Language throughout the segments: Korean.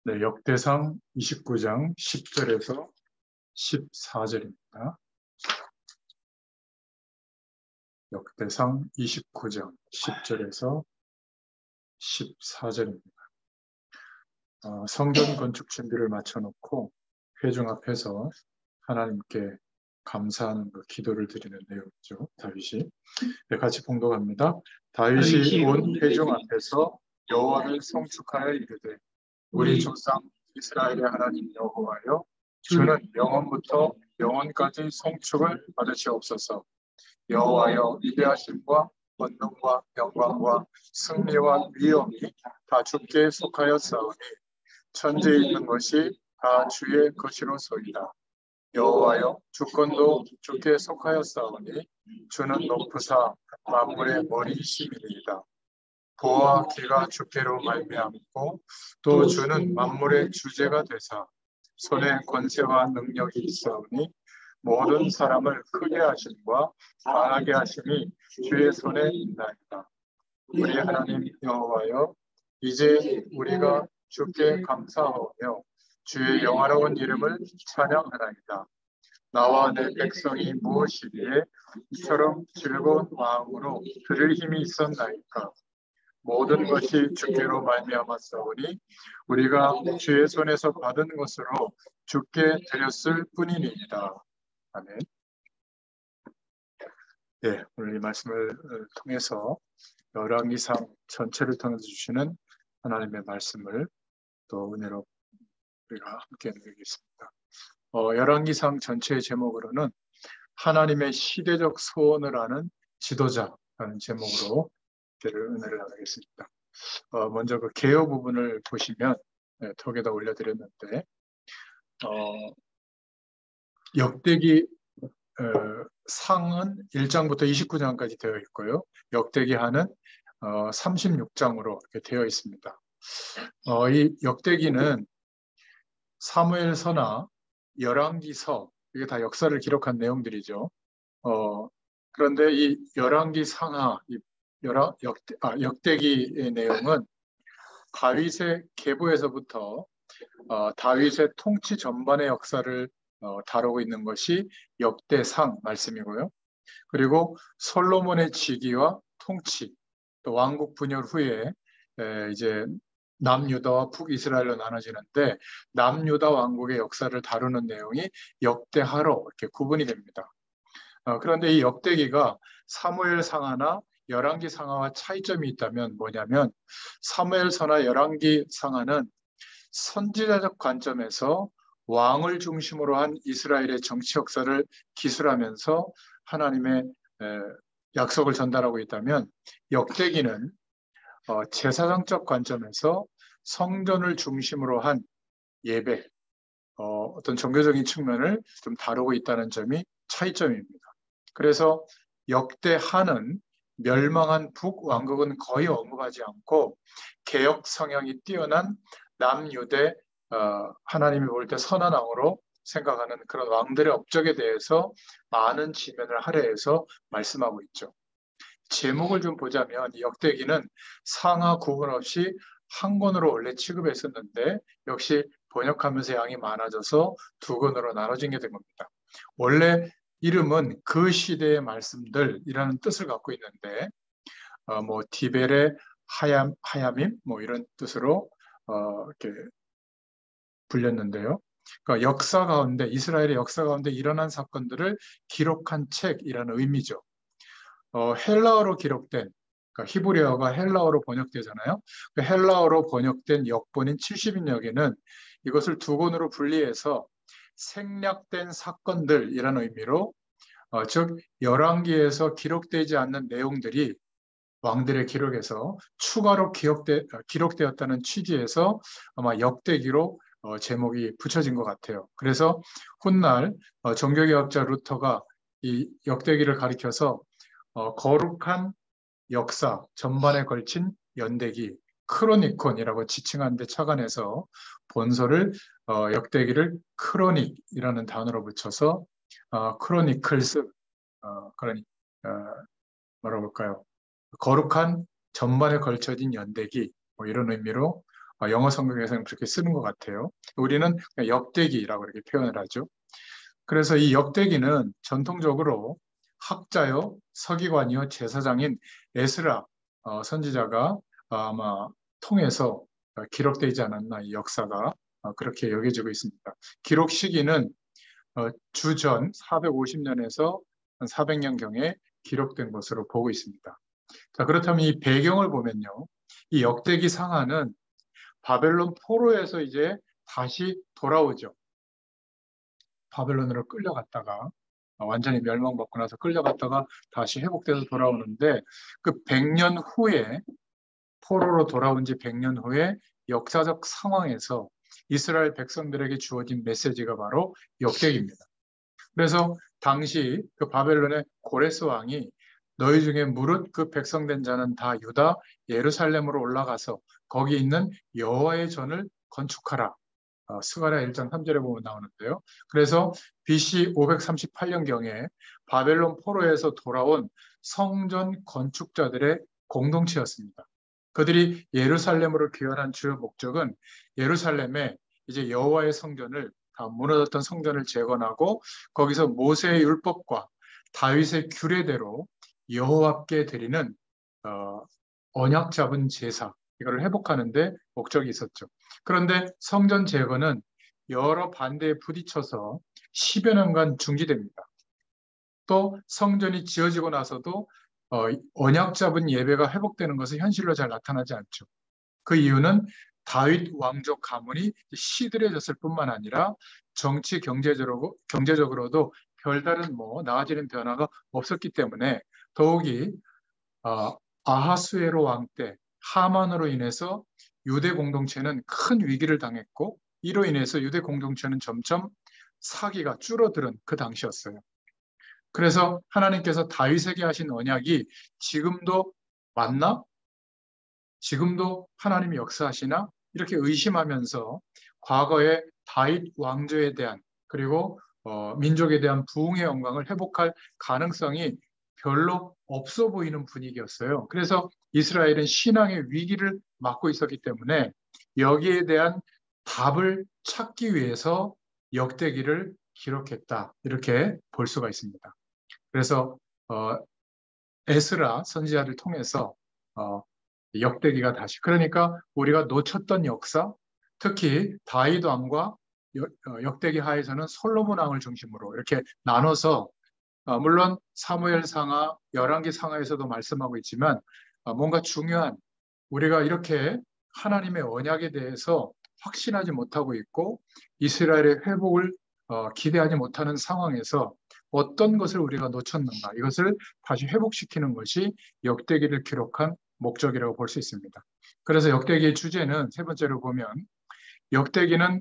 네, 역대상 29장 10절에서 14절입니다. 역대상 29장 10절에서 14절입니다. 성전 건축 준비를 마쳐놓고 회중 앞에서 하나님께 감사하는 그 기도를 드리는 내용이죠. 다윗이. 네, 같이 봉독합니다. 다윗이 온 회중 앞에서 여호와를 송축하여 이르되 우리 조상 이스라엘의 하나님 여호와여, 주는 영원부터 영원까지 송축을 받으시옵소서. 여호와여, 위대하심과 권능과 영광과 승리와 위엄이 다 주께 속하였사오니 천지에 있는 것이 다 주의 것이로소이다. 여호와여, 주권도 주께 속하였사오니 주는 높으사 만물의 머리이심이니이다. 보와 기가 주께로 말미암고 또 주는 만물의 주제가 되사 손에 권세와 능력이 있사오니 모든 사람을 크게 하심과 강하게 하심이 주의 손에 있나이다. 우리 하나님 여호와여, 이제 우리가 주께 감사하며 주의 영화로운 이름을 찬양하나이다. 나와 내 백성이 무엇이기에 이처럼 즐거운 마음으로 들을 힘이 있었나이까. 모든 것이 주께로 말미암았사오니 우리가 주의 손에서 받은 것으로 주께 드렸을 뿐이니이다. 아멘. 네, 오늘 이 말씀을 통해서 열왕기상 전체를 통해서 주시는 하나님의 말씀을 또 은혜로 우리가 함께 누리겠습니다. 열왕기상 전체의 제목으로는 하나님의 시대적 소원을 아는 지도자라는 제목으로 은혜를 나누겠습니다. 먼저 그 개요 부분을 보시면 톡에다 올려드렸는데 역대기 상은 1장부터 29장까지 되어 있고요. 역대기 하는 36장으로 이렇게 되어 있습니다. 이 역대기는 사무엘서나 열왕기서, 이게 다 역사를 기록한 내용들이죠. 그런데 이 열왕기 상하, 역대기의 내용은 다윗의 계보에서부터 다윗의 통치 전반의 역사를 다루고 있는 것이 역대상 말씀이고요. 그리고 솔로몬의 즉위와 통치, 또 왕국 분열 후에 이제 남유다와 북이스라엘로 나눠지는데 남유다 왕국의 역사를 다루는 내용이 역대하로 이렇게 구분이 됩니다. 그런데 이 역대기가 사무엘 상하나 열왕기 상하와 차이점이 있다면 뭐냐면 사무엘서나 열왕기 상하는 선지자적 관점에서 왕을 중심으로 한 이스라엘의 정치 역사를 기술하면서 하나님의 약속을 전달하고 있다면 역대기는 제사장적 관점에서 성전을 중심으로 한 예배, 어떤 종교적인 측면을 좀 다루고 있다는 점이 차이점입니다. 그래서 역대하는 멸망한 북왕국은 거의 언급하지 않고 개혁 성향이 뛰어난 남유대, 하나님이 볼 때 선한 왕으로 생각하는 그런 왕들의 업적에 대해서 많은 지면을 할애해서 말씀하고 있죠. 제목을 좀 보자면 역대기는 상하 구분 없이 한 권으로 원래 취급했었는데 역시 번역하면서 양이 많아져서 두 권으로 나눠진 게 된 겁니다. 원래 이름은 그 시대의 말씀들이라는 뜻을 갖고 있는데 뭐 디벨의 하야밈 뭐 이런 뜻으로 이렇게 불렸는데요. 그러니까 역사 가운데 이스라엘의 역사 가운데 일어난 사건들을 기록한 책이라는 의미죠. 헬라어로 기록된, 그러니까 히브리어가 헬라어로 번역되잖아요. 그 헬라어로 번역된 역본인 70인역에는 이것을 두 권으로 분리해서 생략된 사건들이라는 의미로 즉 열왕기에서 기록되지 않는 내용들이 왕들의 기록에서 추가로 기록되었다는 취지에서 아마 역대기로 제목이 붙여진 것 같아요. 그래서 훗날 종교개혁자 루터가 이 역대기를 가리켜서 거룩한 역사 전반에 걸친 연대기 크로니콘이라고 지칭한 데 착안해서 본서를 역대기를 크로닉이라는 단어로 붙여서 크로니클스 그러니 뭐라고 볼까요? 거룩한 전반에 걸쳐진 연대기 뭐 이런 의미로 영어 성경에서는 그렇게 쓰는 것 같아요. 우리는 그냥 역대기라고 이렇게 표현을 하죠. 그래서 이 역대기는 전통적으로 학자요, 서기관이요, 제사장인 에스라 선지자가 아마 통해서 기록되지 않았나, 이 역사가 그렇게 여겨지고 있습니다. 기록 시기는 주전 450년에서 한 400년경에 기록된 것으로 보고 있습니다. 자, 그렇다면 이 배경을 보면요. 이 역대기 상하는 바벨론 포로에서 이제 다시 돌아오죠. 바벨론으로 끌려갔다가 완전히 멸망받고 나서 끌려갔다가 다시 회복돼서 돌아오는데 그 100년 후에 포로로 돌아온 지 100년 후에 역사적 상황에서 이스라엘 백성들에게 주어진 메시지가 바로 역대기입니다. 그래서 당시 그 바벨론의 고레스 왕이 너희 중에 무릇 그 백성된 자는 다 유다 예루살렘으로 올라가서 거기 있는 여호와의 전을 건축하라. 스가랴 1장 3절에 보면 나오는데요. 그래서 BC 538년경에 바벨론 포로에서 돌아온 성전 건축자들의 공동체였습니다. 그들이 예루살렘으로 귀환한 주요 목적은 예루살렘에 이제 여호와의 성전을 다 무너졌던 성전을 재건하고 거기서 모세의 율법과 다윗의 규례대로 여호와께 드리는 어, 언약 잡은 제사 이거를 회복하는 데 목적이 있었죠. 그런데 성전 재건은 여러 반대에 부딪혀서 10여 년간 중지됩니다. 또 성전이 지어지고 나서도 언약 잡은 예배가 회복되는 것은 현실로 잘 나타나지 않죠. 그 이유는 다윗 왕족 가문이 시들해졌을 뿐만 아니라 정치 경제적으로도 별다른 나아지는 변화가 없었기 때문에 더욱이 아하수에로 왕 때 하만으로 인해서 유대 공동체는 큰 위기를 당했고 이로 인해서 유대 공동체는 점점 사기가 줄어드는 그 당시였어요. 그래서 하나님께서 다윗에게 하신 언약이 지금도 맞나? 지금도 하나님이 역사하시나? 이렇게 의심하면서 과거의 다윗 왕조에 대한 그리고 민족에 대한 부흥의 영광을 회복할 가능성이 별로 없어 보이는 분위기였어요. 그래서 이스라엘은 신앙의 위기를 맞고 있었기 때문에 여기에 대한 답을 찾기 위해서 역대기를 기록했다. 이렇게 볼 수가 있습니다. 그래서 어, 에스라 선지자를 통해서 어, 역대기가 다시 그러니까 우리가 놓쳤던 역사 특히 다윗 왕과 역대기 하에서는 솔로몬 왕을 중심으로 이렇게 나눠서 물론 사무엘 상하, 열왕기 상하에서도 말씀하고 있지만 뭔가 중요한 우리가 이렇게 하나님의 언약에 대해서 확신하지 못하고 있고 이스라엘의 회복을 기대하지 못하는 상황에서 어떤 것을 우리가 놓쳤는가 이것을 다시 회복시키는 것이 역대기를 기록한 목적이라고 볼 수 있습니다. 그래서 역대기의 주제는 세 번째로 보면 역대기는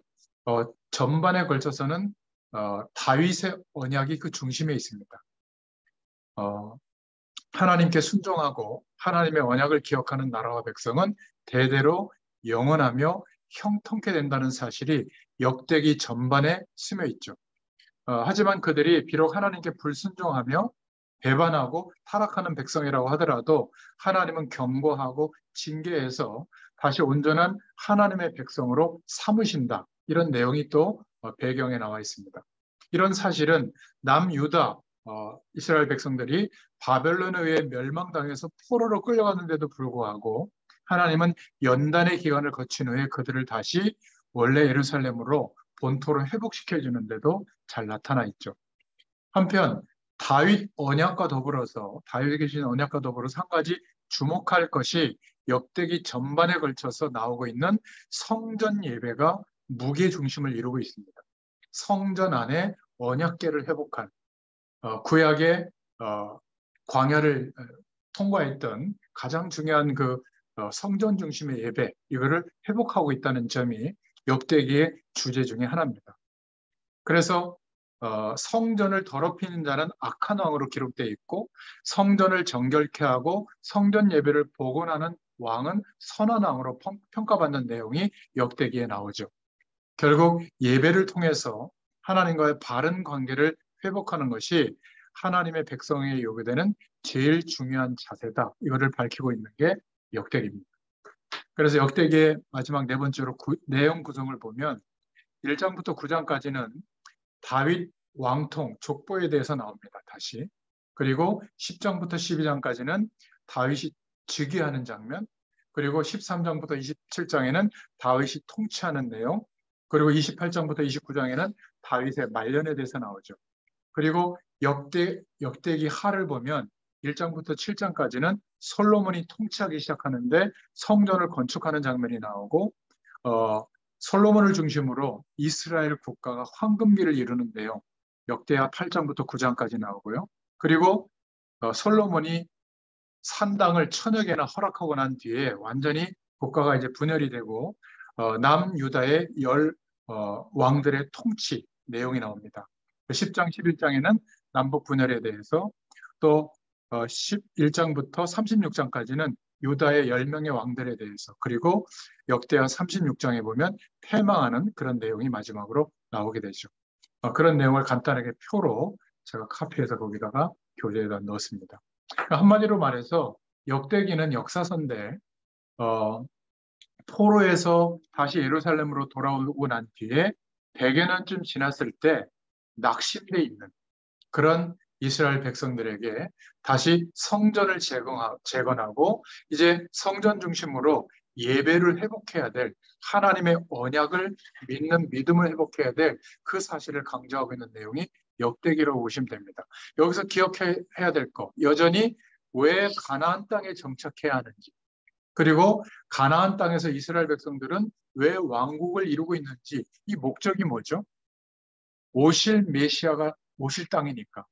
전반에 걸쳐서는 다윗의 언약이 그 중심에 있습니다. 하나님께 순종하고 하나님의 언약을 기억하는 나라와 백성은 대대로 영원하며 형통케 된다는 사실이 역대기 전반에 스며 있죠. 하지만 그들이 비록 하나님께 불순종하며 배반하고 타락하는 백성이라고 하더라도 하나님은 경고하고 징계해서 다시 온전한 하나님의 백성으로 삼으신다. 이런 내용이 또 배경에 나와 있습니다. 이런 사실은 남유다 이스라엘 백성들이 바벨론에 의해 멸망당해서 포로로 끌려갔는데도 불구하고 하나님은 연단의 기간을 거친 후에 그들을 다시 원래 예루살렘으로 본토로 회복시켜 주는데도 잘 나타나 있죠. 한편 다윗 언약과 더불어서 다윗이 계신 언약과 더불어서 한 가지 주목할 것이 역대기 전반에 걸쳐서 나오고 있는 성전 예배가 무게 중심을 이루고 있습니다. 성전 안에 언약궤를 회복한 구약의 광야를 통과했던 가장 중요한 그 성전 중심의 예배 이거를 회복하고 있다는 점이 역대기의 주제 중에 하나입니다. 그래서 성전을 더럽히는 자는 악한 왕으로 기록되어 있고 성전을 정결케 하고 성전 예배를 복원하는 왕은 선한 왕으로 평가받는 내용이 역대기에 나오죠. 결국 예배를 통해서 하나님과의 바른 관계를 회복하는 것이 하나님의 백성에게 요구되는 제일 중요한 자세다. 이거를 밝히고 있는 게 역대기입니다. 그래서 역대기의 마지막 네 번째로 내용 구성을 보면 1장부터 9장까지는 다윗 왕통, 족보에 대해서 나옵니다. 다시. 그리고 10장부터 12장까지는 다윗이 즉위하는 장면, 그리고 13장부터 27장에는 다윗이 통치하는 내용, 그리고 28장부터 29장에는 다윗의 말년에 대해서 나오죠. 그리고 역대기 하를 보면 1장부터 7장까지는 솔로몬이 통치하기 시작하는데 성전을 건축하는 장면이 나오고 솔로몬을 중심으로 이스라엘 국가가 황금기를 이루는 내용 역대하 8장부터 9장까지 나오고요. 그리고 솔로몬이 산당을 천여 개나 허락하고 난 뒤에 완전히 국가가 이제 분열이 되고 남유다의 왕들의 통치 내용이 나옵니다. 10장, 11장에는 남북 분열에 대해서 또 11장부터 36장까지는 유다의 10명의 왕들에 대해서 그리고 역대하 36장에 보면 패망하는 그런 내용이 마지막으로 나오게 되죠. 그런 내용을 간단하게 표로 제가 카피해서 거기다가 교재에다 넣었습니다. 한마디로 말해서 역대기는 역사서인데 포로에서 다시 예루살렘으로 돌아오고 난 뒤에 100여 년쯤 지났을 때 낙심돼 있는 그런 이스라엘 백성들에게 다시 성전을 재건하고 이제 성전 중심으로 예배를 회복해야 될 하나님의 언약을 믿는 믿음을 회복해야 될 그 사실을 강조하고 있는 내용이 역대기라고 보시면 됩니다. 여기서 기억해야 될 거, 여전히 왜 가나안 땅에 정착해야 하는지, 그리고 가나안 땅에서 이스라엘 백성들은 왜 왕국을 이루고 있는지, 이 목적이 뭐죠? 오실 메시아가 오실 땅이니까.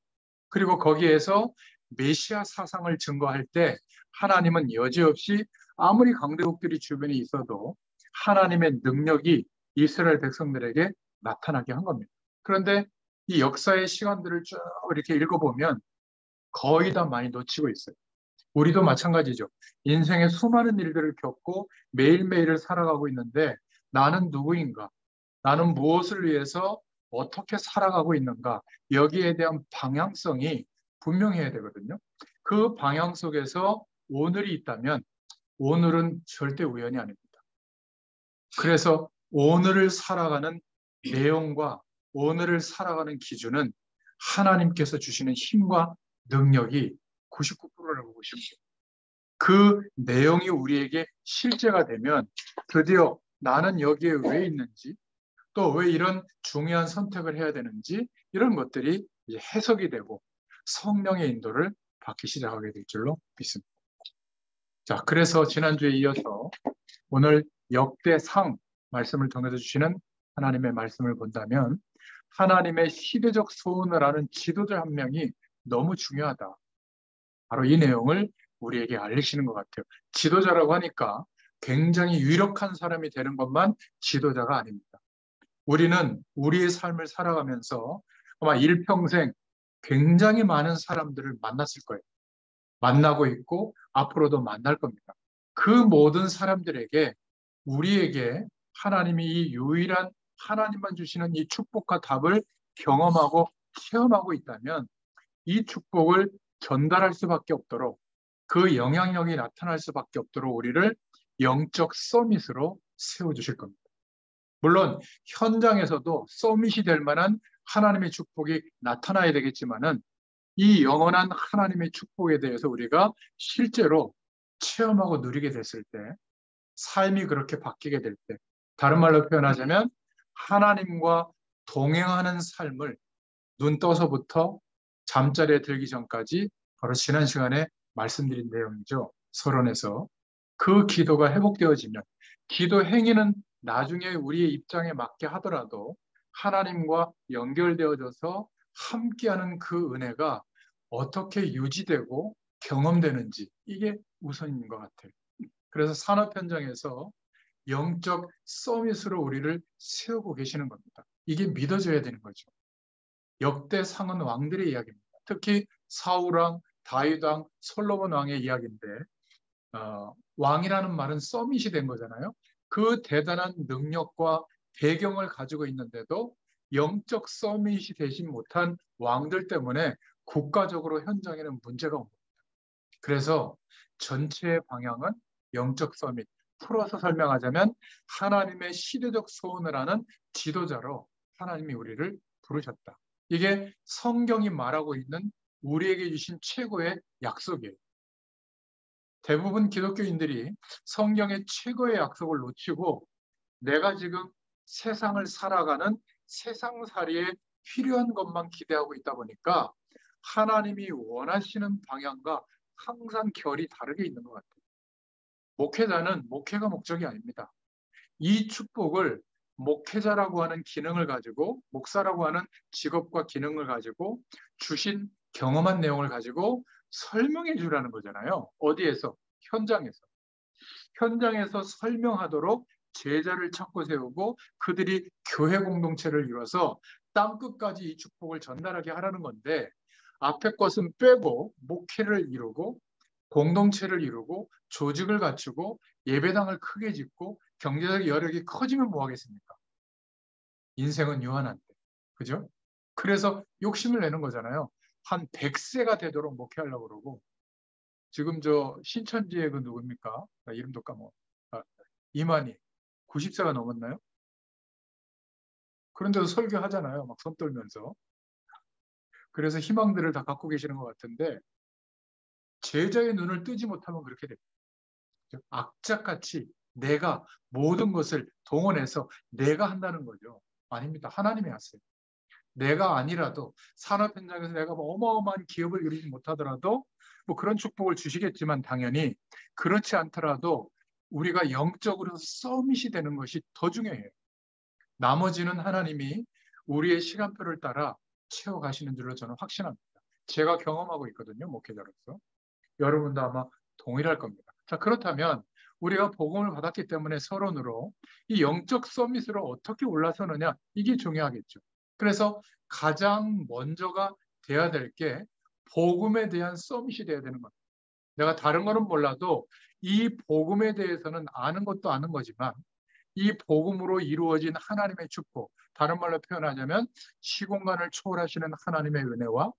그리고 거기에서 메시아 사상을 증거할 때 하나님은 여지없이 아무리 강대국들이 주변에 있어도 하나님의 능력이 이스라엘 백성들에게 나타나게 한 겁니다. 그런데 이 역사의 시간들을 쭉 이렇게 읽어보면 거의 다 많이 놓치고 있어요. 우리도 마찬가지죠. 인생의 수많은 일들을 겪고 매일매일을 살아가고 있는데 나는 누구인가? 나는 무엇을 위해서 어떻게 살아가고 있는가? 여기에 대한 방향성이 분명해야 되거든요. 그 방향 속에서 오늘이 있다면 오늘은 절대 우연이 아닙니다. 그래서 오늘을 살아가는 내용과 오늘을 살아가는 기준은 하나님께서 주시는 힘과 능력이 99%라고 보시면 돼요. 그 내용이 우리에게 실제가 되면 드디어 나는 여기에 왜 있는지 또 왜 이런 중요한 선택을 해야 되는지 이런 것들이 이제 해석이 되고 성령의 인도를 받기 시작하게 될 줄로 믿습니다. 자, 그래서 지난주에 이어서 오늘 역대상 말씀을 통해서 주시는 하나님의 말씀을 본다면 하나님의 시대적 소원을 아는 지도자 한 명이 너무 중요하다. 바로 이 내용을 우리에게 알리시는 것 같아요. 지도자라고 하니까 굉장히 유력한 사람이 되는 것만 지도자가 아닙니다. 우리는 우리의 삶을 살아가면서 아마 일평생 굉장히 많은 사람들을 만났을 거예요. 만나고 있고 앞으로도 만날 겁니다. 그 모든 사람들에게 우리에게 하나님이 이 유일한 하나님만 주시는 이 축복과 답을 경험하고 체험하고 있다면 이 축복을 전달할 수밖에 없도록 그 영향력이 나타날 수밖에 없도록 우리를 영적 서밋으로 세워주실 겁니다. 물론 현장에서도 서밋이 될 만한 하나님의 축복이 나타나야 되겠지만은 이 영원한 하나님의 축복에 대해서 우리가 실제로 체험하고 누리게 됐을 때 삶이 그렇게 바뀌게 될 때 다른 말로 표현하자면 하나님과 동행하는 삶을 눈 떠서부터 잠자리에 들기 전까지 바로 지난 시간에 말씀드린 내용이죠. 서론에서 그 기도가 회복되어지면 기도 행위는 나중에 우리의 입장에 맞게 하더라도 하나님과 연결되어져서 함께하는 그 은혜가 어떻게 유지되고 경험되는지 이게 우선인 것 같아요. 그래서 산업 현장에서 영적 서밋으로 우리를 세우고 계시는 겁니다. 이게 믿어져야 되는 거죠. 역대상은 왕들의 이야기입니다. 특히 사울왕, 다윗왕, 솔로몬 왕의 이야기인데 왕이라는 말은 서밋이 된 거잖아요. 그 대단한 능력과 배경을 가지고 있는데도 영적 서밋이 되지 못한 왕들 때문에 국가적으로 현장에는 문제가 옵니다. 그래서 전체의 방향은 영적 서밋, 풀어서 설명하자면 하나님의 시대적 소원을 하는 지도자로 하나님이 우리를 부르셨다. 이게 성경이 말하고 있는 우리에게 주신 최고의 약속이에요. 대부분 기독교인들이 성경의 최고의 약속을 놓치고 내가 지금 세상을 살아가는 세상살이에 필요한 것만 기대하고 있다 보니까 하나님이 원하시는 방향과 항상 결이 다르게 있는 것 같아요. 목회자는 목회가 목적이 아닙니다. 이 축복을 목회자라고 하는 기능을 가지고, 목사라고 하는 직업과 기능을 가지고 주신 경험한 내용을 가지고 설명해 주라는 거잖아요. 어디에서? 현장에서. 현장에서 설명하도록 제자를 찾고 세우고 그들이 교회 공동체를 이뤄서 땅끝까지 이 축복을 전달하게 하라는 건데, 앞에 것은 빼고 목회를 이루고 공동체를 이루고 조직을 갖추고 예배당을 크게 짓고 경제적 여력이 커지면 뭐 하겠습니까? 인생은 유한한데. 그죠? 그래서 욕심을 내는 거잖아요. 한 100세가 되도록 목회하려고 그러고, 지금 저 신천지의 그 누굽니까? 나 이름도 까먹어. 아, 이만희. 90세가 넘었나요? 그런데도 설교하잖아요. 막 손 떨면서. 그래서 희망들을 다 갖고 계시는 것 같은데, 제자의 눈을 뜨지 못하면 그렇게 됩니다. 악착같이 내가 모든 것을 동원해서 내가 한다는 거죠. 아닙니다. 하나님이 하세요. 내가 아니라도 산업 현장에서 내가 뭐 어마어마한 기업을 이루지 못하더라도 뭐 그런 축복을 주시겠지만, 당연히 그렇지 않더라도 우리가 영적으로 서밋이 되는 것이 더 중요해요. 나머지는 하나님이 우리의 시간표를 따라 채워가시는 줄로 저는 확신합니다. 제가 경험하고 있거든요. 목회자로서. 여러분도 아마 동일할 겁니다. 자, 그렇다면 우리가 복음을 받았기 때문에 서론으로 이 영적 서밋으로 어떻게 올라서느냐, 이게 중요하겠죠. 그래서 가장 먼저가 돼야 될 게 복음에 대한 서밋이 돼야 되는 겁니다. 내가 다른 거는 몰라도 이 복음에 대해서는 아는 것도 아는 거지만, 이 복음으로 이루어진 하나님의 축복, 다른 말로 표현하자면 시공간을 초월하시는 하나님의 은혜와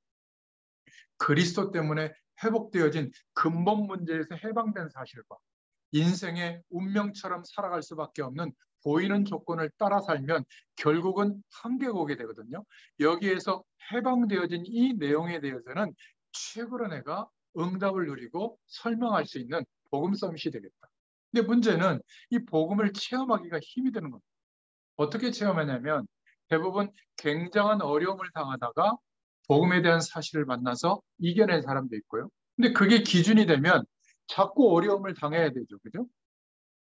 그리스도 때문에 회복되어진 근본 문제에서 해방된 사실과 인생의 운명처럼 살아갈 수밖에 없는 보이는 조건을 따라 살면 결국은 한계가 오게 되거든요. 여기에서 해방되어진 이 내용에 대해서는 최고로 내가 응답을 누리고 설명할 수 있는 복음 서밋이 되겠다. 근데 문제는 이 복음을 체험하기가 힘이 드는 겁니다. 어떻게 체험하냐면 대부분 굉장한 어려움을 당하다가 복음에 대한 사실을 만나서 이겨낸 사람도 있고요. 근데 그게 기준이 되면 자꾸 어려움을 당해야 되죠. 그죠?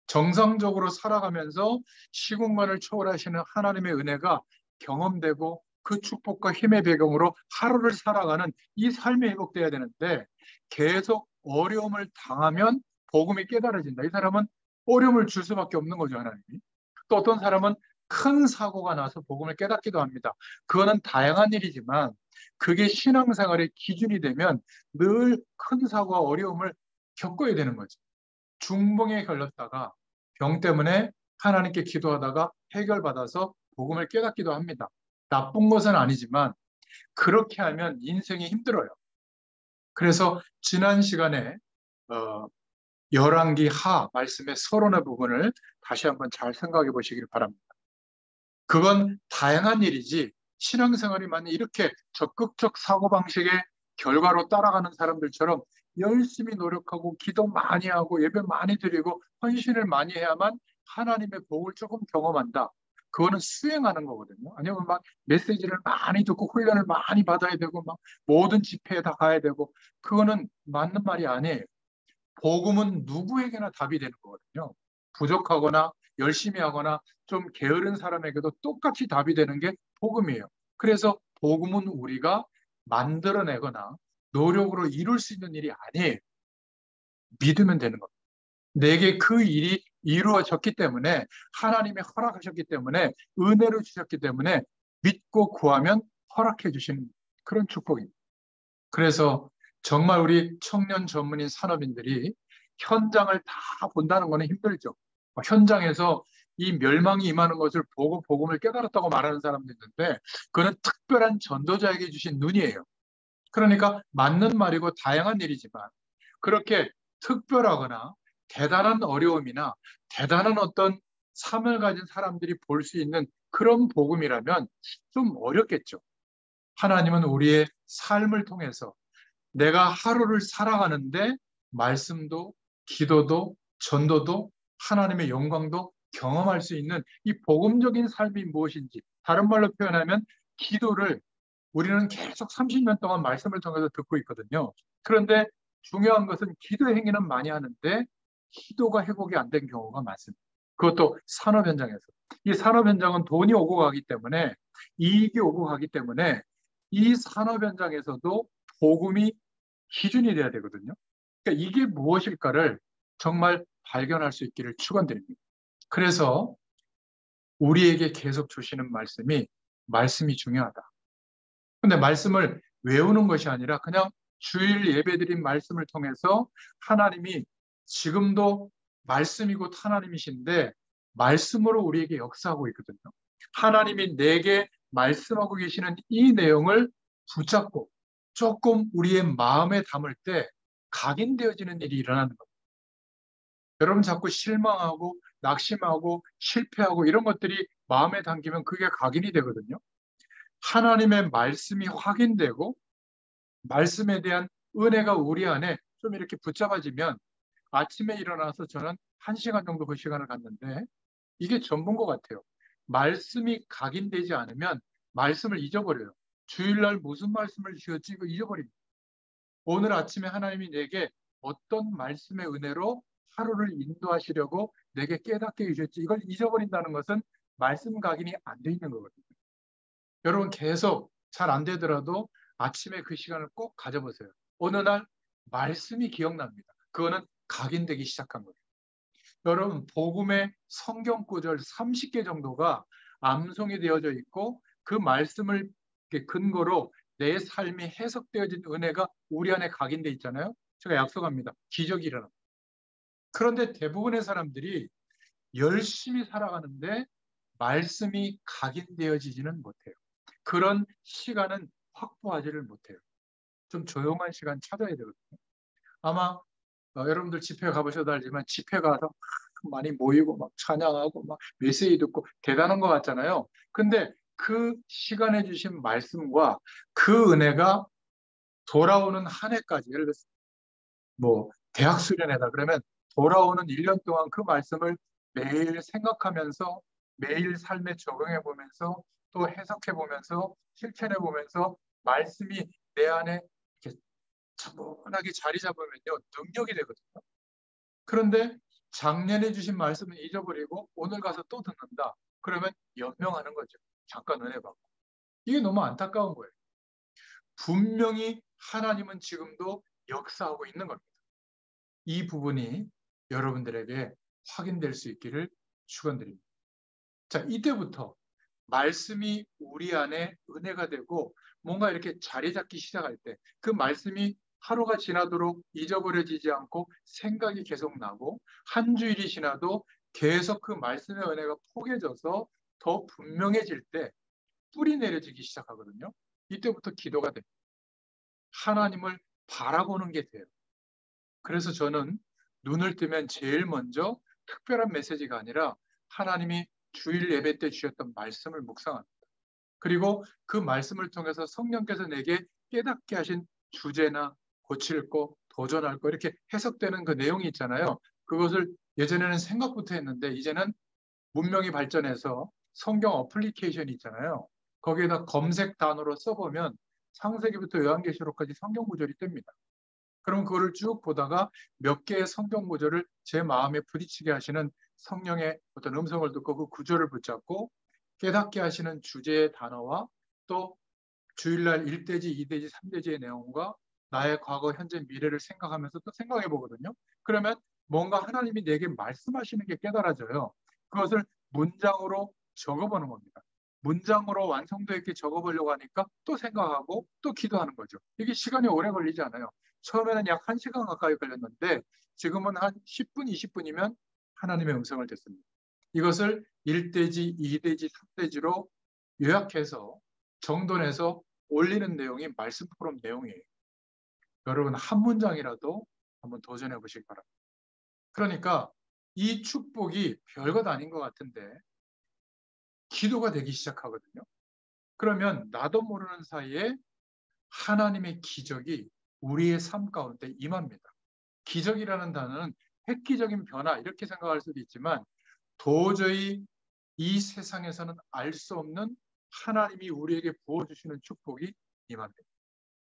정상적으로 살아가면서 시공간을 초월하시는 하나님의 은혜가 경험되고 그 축복과 힘의 배경으로 하루를 살아가는 이 삶이 회복돼야 되는데, 계속 어려움을 당하면 복음이 깨달아진다. 이 사람은 어려움을 줄 수밖에 없는 거죠, 하나님이. 또 어떤 사람은 큰 사고가 나서 복음을 깨닫기도 합니다. 그거는 다양한 일이지만 그게 신앙생활의 기준이 되면 늘 큰 사고와 어려움을 겪어야 되는 거죠. 중풍에 걸렸다가 병 때문에 하나님께 기도하다가 해결받아서 복음을 깨닫기도 합니다. 나쁜 것은 아니지만 그렇게 하면 인생이 힘들어요. 그래서 지난 시간에 열왕기 하 말씀의 서론의 부분을 다시 한번 잘 생각해 보시길 바랍니다. 그건 다양한 일이지 신앙생활이 만약 이렇게 적극적 사고방식의 결과로 따라가는 사람들처럼 열심히 노력하고 기도 많이 하고 예배 많이 드리고 헌신을 많이 해야만 하나님의 복을 조금 경험한다. 그거는 수행하는 거거든요. 아니면 막 메시지를 많이 듣고 훈련을 많이 받아야 되고 막 모든 집회에 다 가야 되고, 그거는 맞는 말이 아니에요. 복음은 누구에게나 답이 되는 거거든요. 부족하거나 열심히 하거나 좀 게으른 사람에게도 똑같이 답이 되는 게 복음이에요. 그래서 복음은 우리가 만들어내거나 노력으로 이룰 수 있는 일이 아니에요. 믿으면 되는 겁니다. 내게 그 일이 이루어졌기 때문에, 하나님이 허락하셨기 때문에, 은혜를 주셨기 때문에 믿고 구하면 허락해 주시는 그런 축복입니다. 그래서 정말 우리 청년 전문인 산업인들이 현장을 다 본다는 거는 힘들죠. 현장에서 이 멸망이 임하는 것을 보고 복음을 깨달았다고 말하는 사람도 있는데, 그거는 특별한 전도자에게 주신 눈이에요. 그러니까 맞는 말이고 다양한 일이지만 그렇게 특별하거나 대단한 어려움이나 대단한 어떤 삶을 가진 사람들이 볼 수 있는 그런 복음이라면 좀 어렵겠죠. 하나님은 우리의 삶을 통해서 내가 하루를 살아가는데 말씀도 기도도 전도도 하나님의 영광도 경험할 수 있는 이 복음적인 삶이 무엇인지, 다른 말로 표현하면 기도를 우리는 계속 30년 동안 말씀을 통해서 듣고 있거든요. 그런데 중요한 것은 기도 행위는 많이 하는데 기도가 회복이 안 된 경우가 많습니다. 그것도 산업 현장에서. 이 산업 현장은 돈이 오고 가기 때문에, 이익이 오고 가기 때문에 이 산업 현장에서도 복음이 기준이 돼야 되거든요. 그러니까 이게 무엇일까를 정말 발견할 수 있기를 축원드립니다. 그래서 우리에게 계속 주시는 말씀이 중요하다. 근데 말씀을 외우는 것이 아니라 그냥 주일 예배드린 말씀을 통해서 하나님이 지금도 말씀이고 하나님이신데 말씀으로 우리에게 역사하고 있거든요. 하나님이 내게 말씀하고 계시는 이 내용을 붙잡고 조금 우리의 마음에 담을 때 각인되어지는 일이 일어나는 겁니다. 여러분 자꾸 실망하고 낙심하고 실패하고 이런 것들이 마음에 담기면 그게 각인이 되거든요. 하나님의 말씀이 확인되고 말씀에 대한 은혜가 우리 안에 좀 이렇게 붙잡아지면 아침에 일어나서 저는 1시간 정도 그 시간을 갖는데 이게 전부인 것 같아요. 말씀이 각인되지 않으면 말씀을 잊어버려요. 주일날 무슨 말씀을 주셨지 이거 잊어버립니다. 오늘 아침에 하나님이 내게 어떤 말씀의 은혜로 하루를 인도하시려고 내게 깨닫게 해주셨지 이걸 잊어버린다는 것은 말씀 각인이 안 돼 있는 거거든요. 여러분 계속 잘 안 되더라도 아침에 그 시간을 꼭 가져보세요. 어느 날 말씀이 기억납니다. 그거는 각인되기 시작한 거예요. 여러분 복음의 성경 구절 30개 정도가 암송이 되어져 있고 그 말씀을 근거로 내 삶이 해석되어진 은혜가 우리 안에 각인돼 있잖아요. 제가 약속합니다. 기적이 일어납니다. 그런데 대부분의 사람들이 열심히 살아가는데 말씀이 각인되어지지는 못해요. 그런 시간은 확보하지를 못해요. 좀 조용한 시간 찾아야 되거든요. 아마 여러분들 집회 가보셔도 알지만 집회 가서 많이 모이고 막 찬양하고 막 메시지 듣고 대단한 것 같잖아요. 근데 그 시간에 주신 말씀과 그 은혜가 돌아오는 한 해까지, 예를 들어서 뭐 대학 수련회다 그러면 돌아오는 1년 동안 그 말씀을 매일 생각하면서 매일 삶에 적용해 보면서 또 해석해 보면서 실천해 보면서 말씀이 내 안에 이렇게 차분하게 자리 잡으면요 능력이 되거든요. 그런데 작년에 주신 말씀을 잊어버리고 오늘 가서 또 듣는다. 그러면 연명하는 거죠. 잠깐 은혜 받고. 이게 너무 안타까운 거예요. 분명히 하나님은 지금도 역사하고 있는 겁니다. 이 부분이 여러분들에게 확인될 수 있기를 축원드립니다. 자, 이때부터 말씀이 우리 안에 은혜가 되고 뭔가 이렇게 자리 잡기 시작할 때 그 말씀이 하루가 지나도록 잊어버려지지 않고 생각이 계속 나고 한 주일이 지나도 계속 그 말씀의 은혜가 포개져서 더 분명해질 때 뿌리 내려지기 시작하거든요. 이때부터 기도가 됩니다. 하나님을 바라보는 게 돼요. 그래서 저는 눈을 뜨면 제일 먼저 특별한 메시지가 아니라 하나님이 주일 예배 때 주셨던 말씀을 묵상합니다. 그리고 그 말씀을 통해서 성령께서 내게 깨닫게 하신 주제나 고칠 거, 도전할 거 이렇게 해석되는 그 내용이 있잖아요. 그것을 예전에는 생각부터 했는데 이제는 문명이 발전해서 성경 어플리케이션이 있잖아요. 거기에다 검색 단어로 써보면 창세기부터 요한계시록까지 성경 구절이 뜹니다. 그럼 그거를 쭉 보다가 몇 개의 성경 구절을 제 마음에 부딪히게 하시는 성령의 어떤 음성을 듣고 그 구절을 붙잡고 깨닫게 하시는 주제의 단어와 또 주일날 1대지, 2대지, 3대지의 내용과 나의 과거, 현재, 미래를 생각하면서 또 생각해 보거든요. 그러면 뭔가 하나님이 내게 말씀하시는 게 깨달아져요. 그것을 문장으로 적어보는 겁니다. 문장으로 완성도 있게 적어보려고 하니까 또 생각하고 또 기도하는 거죠. 이게 시간이 오래 걸리지 않아요. 처음에는 약 1시간 가까이 걸렸는데 지금은 한 10분, 20분이면 하나님의 음성을 듣습니다. 이것을 1대지, 2대지, 3대지로 요약해서 정돈해서 올리는 내용이 말씀 포럼 내용이에요. 여러분 한 문장이라도 한번 도전해 보시기 바랍니다. 그러니까 이 축복이 별것 아닌 것 같은데 기도가 되기 시작하거든요. 그러면 나도 모르는 사이에 하나님의 기적이 우리의 삶 가운데 임합니다. 기적이라는 단어는 획기적인 변화 이렇게 생각할 수도 있지만 도저히 이 세상에서는 알 수 없는 하나님이 우리에게 부어주시는 축복이 임합니다.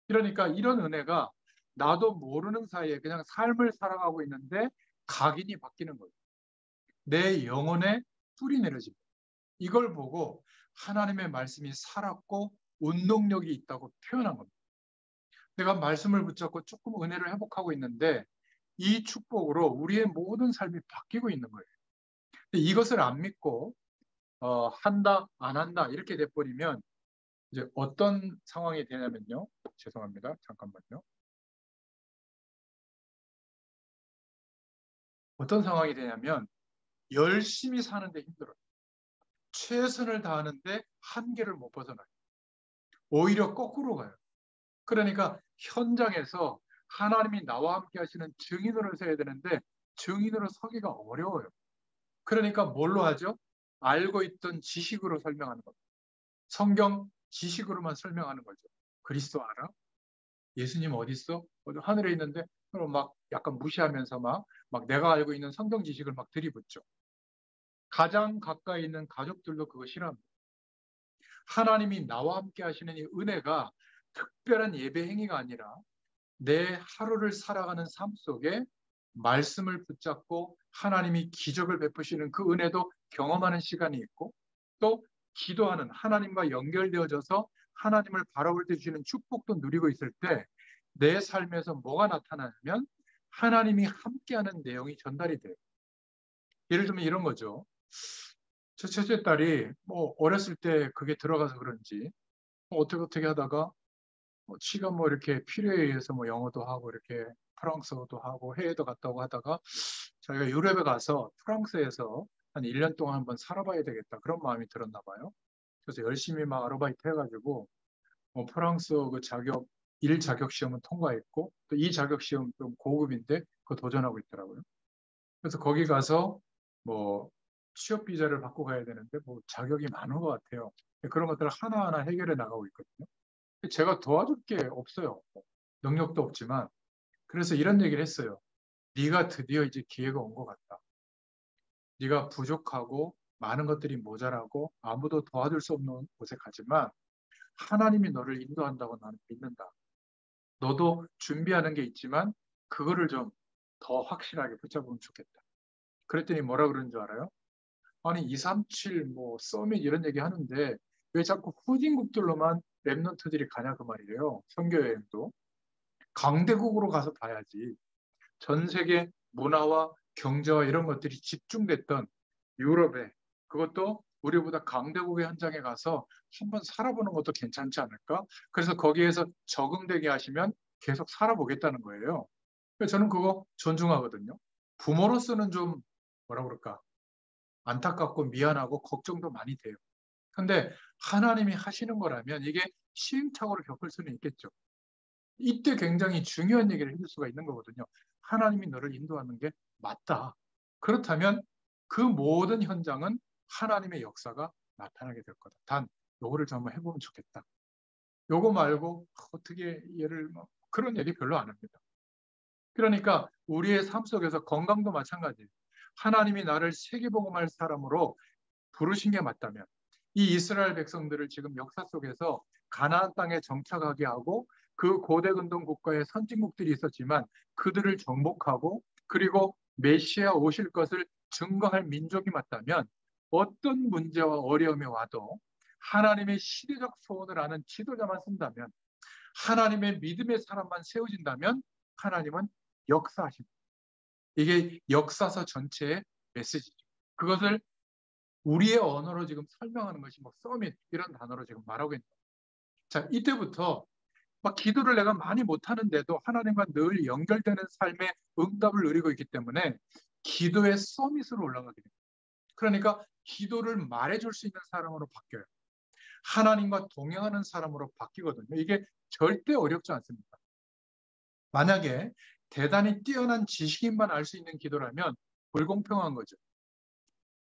그러니까 이런 은혜가 나도 모르는 사이에 그냥 삶을 살아가고 있는데 각인이 바뀌는 거예요. 내 영혼에 뿌리 내려집니다. 이걸 보고 하나님의 말씀이 살았고 운동력이 있다고 표현한 겁니다. 내가 말씀을 붙잡고 조금 은혜를 회복하고 있는데 이 축복으로 우리의 모든 삶이 바뀌고 있는 거예요. 이것을 안 믿고 한다, 안 한다 이렇게 돼버리면 이제 어떤 상황이 되냐면요. 죄송합니다. 잠깐만요. 어떤 상황이 되냐면 열심히 사는데 힘들어요. 최선을 다하는데 한계를 못 벗어나요. 오히려 거꾸로 가요. 그러니까 현장에서 하나님이 나와 함께 하시는 증인으로 서야 되는데 증인으로 서기가 어려워요. 그러니까 뭘로 하죠? 알고 있던 지식으로 설명하는 겁니다. 성경 지식으로만 설명하는 거죠. 그리스도 알아? 예수님 어디 있어? 하늘에 있는데 그럼 막 약간 무시하면서 막 내가 알고 있는 성경 지식을 막 들이붓죠. 가장 가까이 있는 가족들도 그거 싫어합니다. 하나님이 나와 함께 하시는 이 은혜가 특별한 예배 행위가 아니라 내 하루를 살아가는 삶 속에 말씀을 붙잡고 하나님이 기적을 베푸시는 그 은혜도 경험하는 시간이 있고 또 기도하는 하나님과 연결되어져서 하나님을 바라볼 때 주시는 축복도 누리고 있을 때 내 삶에서 뭐가 나타나냐면 하나님이 함께하는 내용이 전달이 돼요. 예를 들면 이런 거죠. 저 첫째 딸이 뭐 어렸을 때 그게 들어가서 그런지 어떻게 하다가 지가 뭐 이렇게 필요에 의해서 뭐 영어도 하고 이렇게 프랑스어도 하고 해외도 갔다 오고 하다가 자기가 유럽에 가서 프랑스에서 한 1년 동안 한번 살아봐야 되겠다 그런 마음이 들었나 봐요. 그래서 열심히 막 아르바이트 해가지고 뭐 프랑스어 그 자격 1 자격 시험은 통과했고 또 2 자격 시험 좀 고급인데 그거 도전하고 있더라고요. 그래서 거기 가서 뭐 취업 비자를 받고 가야 되는데 뭐 자격이 많은 것 같아요. 그런 것들을 하나하나 해결해 나가고 있거든요. 제가 도와줄 게 없어요. 능력도 없지만. 그래서 이런 얘기를 했어요. 네가 드디어 이제 기회가 온 것 같다. 네가 부족하고 많은 것들이 모자라고 아무도 도와줄 수 없는 곳에 가지만 하나님이 너를 인도한다고 나는 믿는다. 너도 준비하는 게 있지만 그거를 좀 더 확실하게 붙잡으면 좋겠다. 그랬더니 뭐라 그러는 줄 알아요? 아니 237 뭐 서밋 이런 얘기 하는데 왜 자꾸 후진국들로만 랩런트들이 가냐 그 말이에요. 선교여행도. 강대국으로 가서 봐야지. 전 세계 문화와 경제와 이런 것들이 집중됐던 유럽에 그것도 우리보다 강대국의 현장에 가서 한번 살아보는 것도 괜찮지 않을까? 그래서 거기에서 적응되게 하시면 계속 살아보겠다는 거예요. 그래서 저는 그거 존중하거든요. 부모로서는 좀 뭐라 그럴까? 안타깝고 미안하고 걱정도 많이 돼요. 근데 하나님이 하시는 거라면 이게 시행착오를 겪을 수는 있겠죠. 이때 굉장히 중요한 얘기를 해줄 수가 있는 거거든요. 하나님이 너를 인도하는 게 맞다. 그렇다면 그 모든 현장은 하나님의 역사가 나타나게 될 거다. 단, 요거를 좀 한번 해보면 좋겠다. 요거 말고 어떻게 얘를 그런 얘기 별로 안 합니다. 그러니까 우리의 삶 속에서 건강도 마찬가지예요. 하나님이 나를 세계복음할 사람으로 부르신 게 맞다면 이 이스라엘 백성들을 지금 역사 속에서 가나안 땅에 정착하게 하고 그 고대 근동 국가의 선진국들이 있었지만 그들을 정복하고 그리고 메시아 오실 것을 증거할 민족이 맞다면 어떤 문제와 어려움이 와도 하나님의 시대적 소원을 아는 지도자만 쓴다면 하나님의 믿음의 사람만 세워진다면 하나님은 역사하십니다. 이게 역사서 전체의 메시지죠. 그것을 우리의 언어로 지금 설명하는 것이 뭐 서밋 이런 단어로 지금 말하고 있는 거예요. 자, 이때부터 막 기도를 내가 많이 못하는데도 하나님과 늘 연결되는 삶의 응답을 누리고 있기 때문에 기도의 서밋으로 올라가게 됩니다. 그러니까 기도를 말해줄 수 있는 사람으로 바뀌어요. 하나님과 동행하는 사람으로 바뀌거든요. 이게 절대 어렵지 않습니다. 만약에 대단히 뛰어난 지식인만 알 수 있는 기도라면 불공평한 거죠.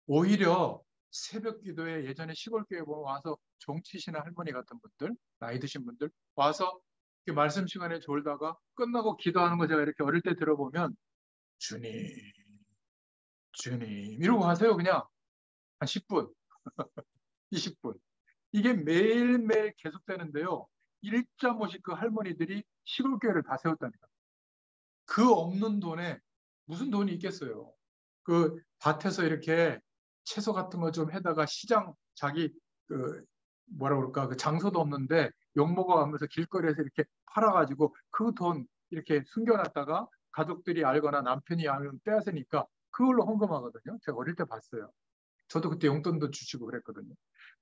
오히려 새벽 기도에 예전에 시골교회 보면 와서 종치시는 할머니 같은 분들, 나이 드신 분들 와서 말씀 시간에 졸다가 끝나고 기도하는 거 제가 이렇게 어릴 때 들어보면 주님, 주님 이러고 하세요. 그냥 한 10분, 20분. 이게 매일매일 계속되는데요. 일자 못이 그 할머니들이 시골교회를 다 세웠다니까. 그 없는 돈에 무슨 돈이 있겠어요. 그 밭에서 이렇게 채소 같은 거 좀 해다가 시장 자기 그 뭐라 그럴까 그 장소도 없는데 욕 먹어가면서 길거리에서 이렇게 팔아가지고 그 돈 이렇게 숨겨놨다가 가족들이 알거나 남편이 알면 빼앗으니까 그걸로 헌금하거든요. 제가 어릴 때 봤어요. 저도 그때 용돈도 주시고 그랬거든요.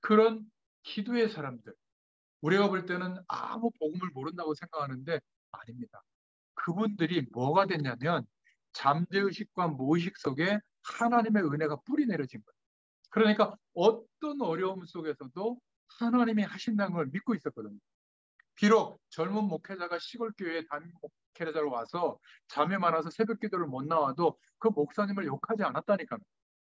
그런 기도의 사람들 우리가 볼 때는 아무 복음을 모른다고 생각하는데 아닙니다. 그분들이 뭐가 됐냐면 잠재의식과 무의식 속에 하나님의 은혜가 뿌리 내려진 거예요. 그러니까 어떤 어려움 속에서도 하나님이 하신다는 걸 믿고 있었거든요. 비록 젊은 목회자가 시골 교회에 담임 목회자로 와서 잠이 많아서 새벽 기도를 못 나와도 그 목사님을 욕하지 않았다니까요.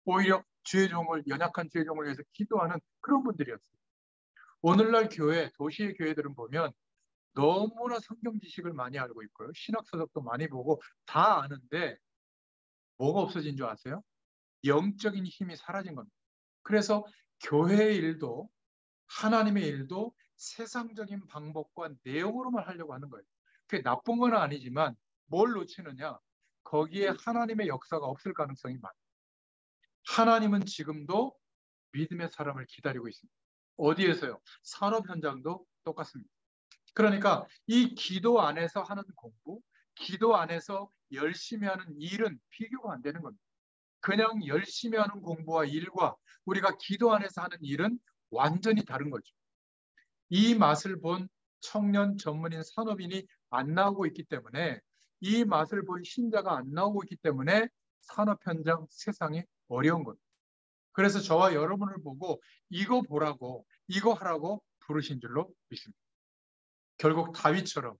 오히려 주의 종을 연약한 주의 종을 위해서 기도하는 그런 분들이었어요. 오늘날 교회, 도시의 교회들은 보면 너무나 성경 지식을 많이 알고 있고요. 신학 서적도 많이 보고 다 아는데 뭐가 없어진 줄 아세요? 영적인 힘이 사라진 겁니다. 그래서 교회의 일도 하나님의 일도 세상적인 방법과 내용으로만 하려고 하는 거예요. 그게 나쁜 건 아니지만 뭘 놓치느냐? 거기에 하나님의 역사가 없을 가능성이 많아요. 하나님은 지금도 믿음의 사람을 기다리고 있습니다. 어디에서요? 산업 현장도 똑같습니다. 그러니까 이 기도 안에서 하는 공부, 기도 안에서 열심히 하는 일은 비교가 안 되는 겁니다. 그냥 열심히 하는 공부와 일과 우리가 기도 안에서 하는 일은 완전히 다른 거죠. 이 맛을 본 청년 전문인 산업인이 안 나오고 있기 때문에 이 맛을 본 신자가 안 나오고 있기 때문에 산업 현장 세상이 어려운 겁니다. 그래서 저와 여러분을 보고 이거 보라고 이거 하라고 부르신 줄로 믿습니다. 결국 다윗처럼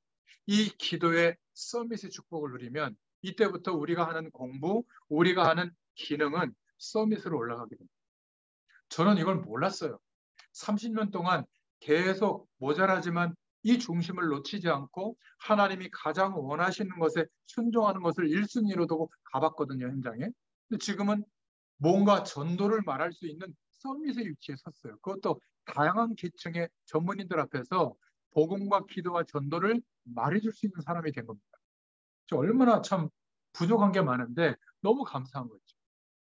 이 기도의 서밋의 축복을 누리면 이때부터 우리가 하는 공부, 우리가 하는 기능은 서밋으로 올라가게 됩니다. 저는 이걸 몰랐어요. 30년 동안 계속 모자라지만 이 중심을 놓치지 않고 하나님이 가장 원하시는 것에 순종하는 것을 1순위로 두고 가봤거든요, 현장에. 근데 지금은 뭔가 전도를 말할 수 있는 서밋의 위치에 섰어요. 그것도 다양한 계층의 전문인들 앞에서 복음과 기도와 전도를 말해줄 수 있는 사람이 된 겁니다. 저 얼마나 참 부족한 게 많은데 너무 감사한 거죠.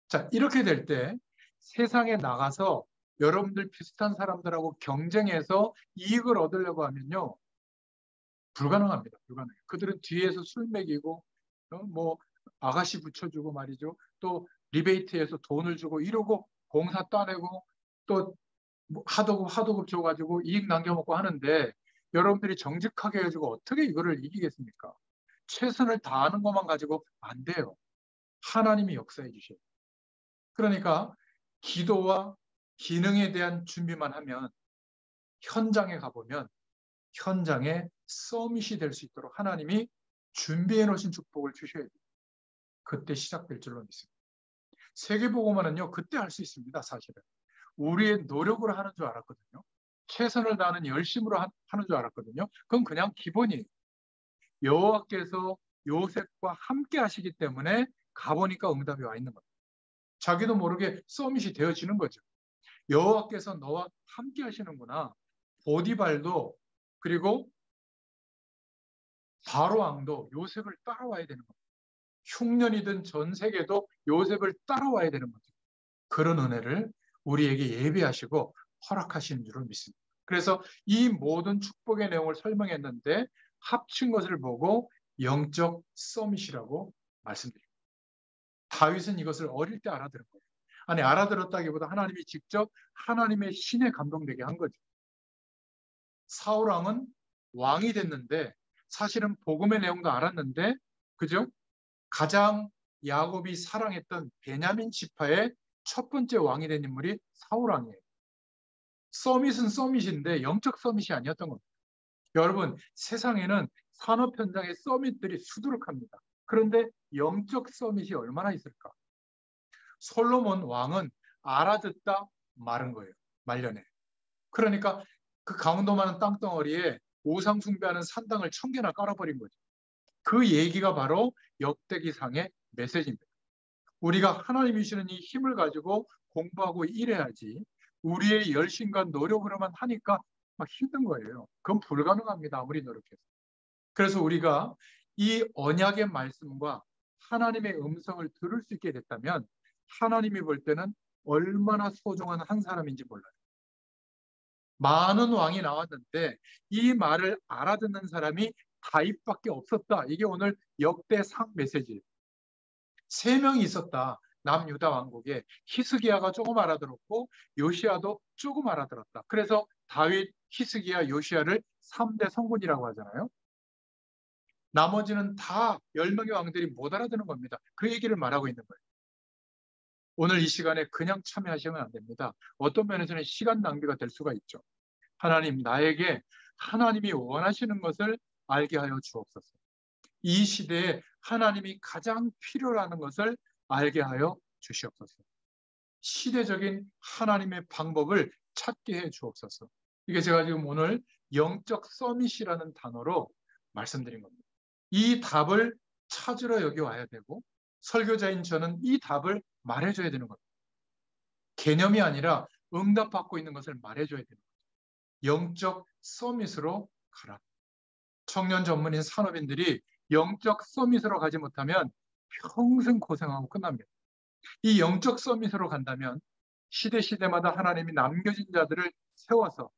자, 이렇게 될 때 세상에 나가서 여러분들 비슷한 사람들하고 경쟁해서 이익을 얻으려고 하면요. 불가능합니다. 불가능해요. 그들은 뒤에서 술 먹이고, 뭐, 아가씨 붙여주고 말이죠. 또 리베이트해서 돈을 주고 이러고 공사 따내고 또 하도급 줘가지고 이익 남겨먹고 하는데 여러분들이 정직하게 해가지고 어떻게 이거를 이기겠습니까? 최선을 다하는 것만 가지고 안 돼요. 하나님이 역사해 주셔요. 그러니까 기도와 기능에 대한 준비만 하면 현장에 가보면 현장에 서밋이 될 수 있도록 하나님이 준비해 놓으신 축복을 주셔야 돼요. 그때 시작될 줄로 믿습니다. 세계보고만은요, 그때 할 수 있습니다, 사실은. 우리의 노력으로 하는 줄 알았거든요. 최선을 다하는 열심으로 하는 줄 알았거든요. 그건 그냥 기본이에요. 여호와께서 요셉과 함께 하시기 때문에 가보니까 응답이 와 있는 거예요. 자기도 모르게 서밋이 되어지는 거죠. 여호와께서 너와 함께 하시는구나. 보디발도 그리고 바로 왕도 요셉을 따라와야 되는 겁니다. 흉년이든 전 세계도 요셉을 따라와야 되는 거죠. 그런 은혜를 우리에게 예비하시고 허락하시는 줄을 믿습니다. 그래서 이 모든 축복의 내용을 설명했는데 합친 것을 보고 영적 서밋이라고 말씀드립니다. 다윗은 이것을 어릴 때 알아들은 거예요. 아니, 알아들었다기보다 하나님이 직접 하나님의 신에 감동되게 한 거죠. 사울 왕은 왕이 됐는데 사실은 복음의 내용도 알았는데 그죠? 가장 야곱이 사랑했던 베냐민 지파의 첫 번째 왕이 된 인물이 사울 왕이에요. 서밋은 서밋인데 영적 서밋이 아니었던 겁니다. 여러분, 세상에는 산업 현장의 서밋들이 수두룩합니다. 그런데 영적 서밋이 얼마나 있을까? 솔로몬 왕은 알아듣다 마른 거예요. 말년에. 그러니까 그 강원도 많은 땅덩어리에 우상 숭배하는 산당을 1000개나 깔아버린 거죠. 그 얘기가 바로 역대기상의 메시지입니다. 우리가 하나님이 주시는 이 힘을 가지고 공부하고 일해야지 우리의 열심과 노력으로만 하니까 막 힘든 거예요. 그건 불가능합니다. 아무리 노력해서. 그래서 우리가 이 언약의 말씀과 하나님의 음성을 들을 수 있게 됐다면 하나님이 볼 때는 얼마나 소중한 한 사람인지 몰라요. 많은 왕이 나왔는데 이 말을 알아듣는 사람이 다윗밖에 없었다. 이게 오늘 역대상 메시지예요. 3명이 있었다. 남유다 왕국에 히스기야가 조금 알아들었고 요시야도 조금 알아들었다. 그래서 다윗, 히스기야, 요시야를 3대 성군이라고 하잖아요. 나머지는 다 10명의 왕들이 못 알아듣는 겁니다. 그 얘기를 말하고 있는 거예요. 오늘 이 시간에 그냥 참여하시면 안 됩니다. 어떤 면에서는 시간 낭비가 될 수가 있죠. 하나님, 나에게 하나님이 원하시는 것을 알게 하여 주옵소서. 이 시대에 하나님이 가장 필요로 하는 것을 알게 하여 주시옵소서. 시대적인 하나님의 방법을 찾게 해 주옵소서. 이게 제가 지금 오늘 영적 서밋이라는 단어로 말씀드린 겁니다. 이 답을 찾으러 여기 와야 되고 설교자인 저는 이 답을 말해줘야 되는 겁니다. 개념이 아니라 응답받고 있는 것을 말해줘야 되는 거죠. 영적 서밋으로 가라. 청년 전문인 산업인들이 영적 서밋으로 가지 못하면 평생 고생하고 끝납니다. 이 영적 서밋으로 간다면 시대마다 하나님이 남겨진 자들을 세워서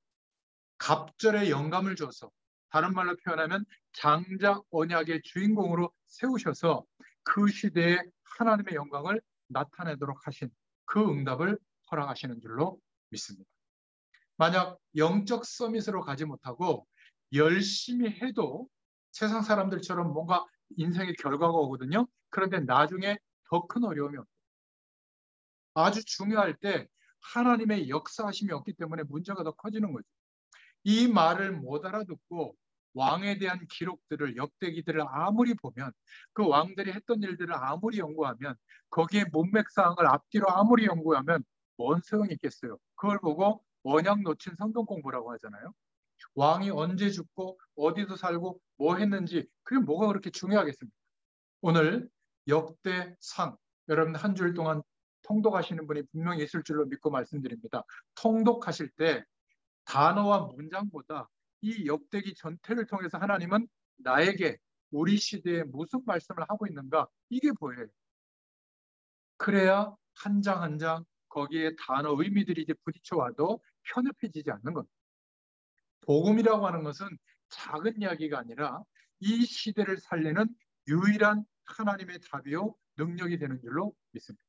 갑절의 영감을 줘서 다른 말로 표현하면 장작 언약의 주인공으로 세우셔서 그 시대에 하나님의 영광을 나타내도록 하신 그 응답을 허락하시는 줄로 믿습니다. 만약 영적 서밋으로 가지 못하고 열심히 해도 세상 사람들처럼 뭔가 인생의 결과가 오거든요. 그런데 나중에 더 큰 어려움이 옵니다. 아주 중요할 때 하나님의 역사하심이 없기 때문에 문제가 더 커지는 거죠. 이 말을 못 알아듣고 왕에 대한 기록들을 역대기들을 아무리 보면 그 왕들이 했던 일들을 아무리 연구하면 거기에 문맥사항을 앞뒤로 아무리 연구하면 뭔 소용이 있겠어요. 그걸 보고 언약 놓친 성경 공부라고 하잖아요. 왕이 언제 죽고 어디서 살고 뭐 했는지 그게 뭐가 그렇게 중요하겠습니까? 오늘 역대상 여러분 한 줄 동안 통독하시는 분이 분명히 있을 줄로 믿고 말씀드립니다. 통독하실 때 단어와 문장보다 이 역대기 전체를 통해서 하나님은 나에게 우리 시대에 무슨 말씀을 하고 있는가 이게 보여요. 그래야 한 장 한 장 거기에 단어 의미들이 이제 부딪혀와도 편협해지지 않는 겁니다. 복음이라고 하는 것은 작은 이야기가 아니라 이 시대를 살리는 유일한 하나님의 답이요 능력이 되는 줄로 믿습니다.